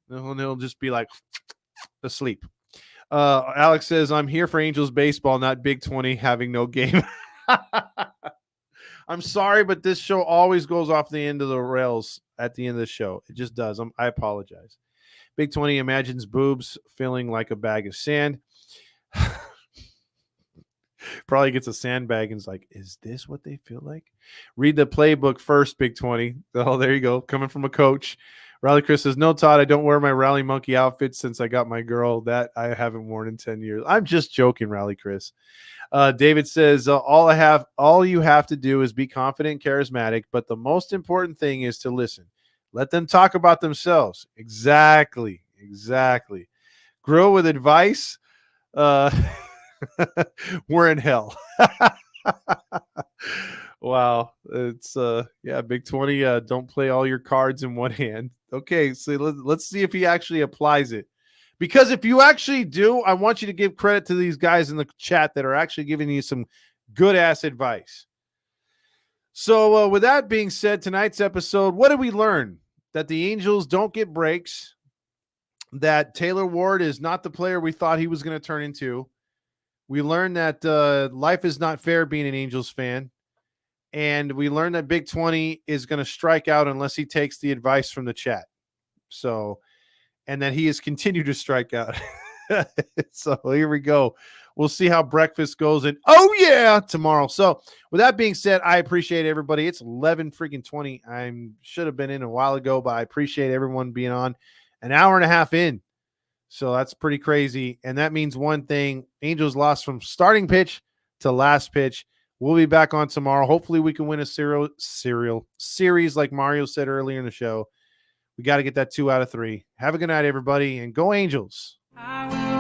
And he'll just be like asleep. Alex says, I'm here for Angels baseball, not Big 20 having no game. I'm sorry, but this show always goes off the end of the rails at the end of the show. It just does. I apologize. Big 20 imagines boobs feeling like a bag of sand. Probably gets a sandbag and is like, is this what they feel like? Read the playbook first, Big 20. Oh, there you go. Coming from a coach. Rally Chris says, no, Todd, I don't wear my Rally Monkey outfit since I got my girl. That I haven't worn in 10 years. I'm just joking, Rally Chris. David says, all you have to do is be confident and charismatic, but the most important thing is to listen. Let them talk about themselves. Exactly. Grow with advice. We're in hell. Wow. It's Big 20. Don't play all your cards in one hand. Okay, so let's see if he actually applies it. Because if you actually do, I want you to give credit to these guys in the chat that are actually giving you some good ass advice. So with that being said, tonight's episode, what did we learn? That the Angels don't get breaks, that Taylor Ward is not the player we thought he was going to turn into. We learned that life is not fair being an Angels fan. And we learned that Big 20 is going to strike out unless he takes the advice from the chat. So, and that he has continued to strike out. So here we go. We'll see how breakfast goes. And tomorrow. So with that being said, I appreciate everybody. It's 11 freaking 20. I should have been in a while ago, but I appreciate everyone being on an hour and a half in. So that's pretty crazy. And that means one thing: Angels lost from starting pitch to last pitch. We'll be back on tomorrow. Hopefully we can win a serial series like Mario said earlier in the show. We got to get that 2 out of 3. Have a good night, everybody, and go Angels. I will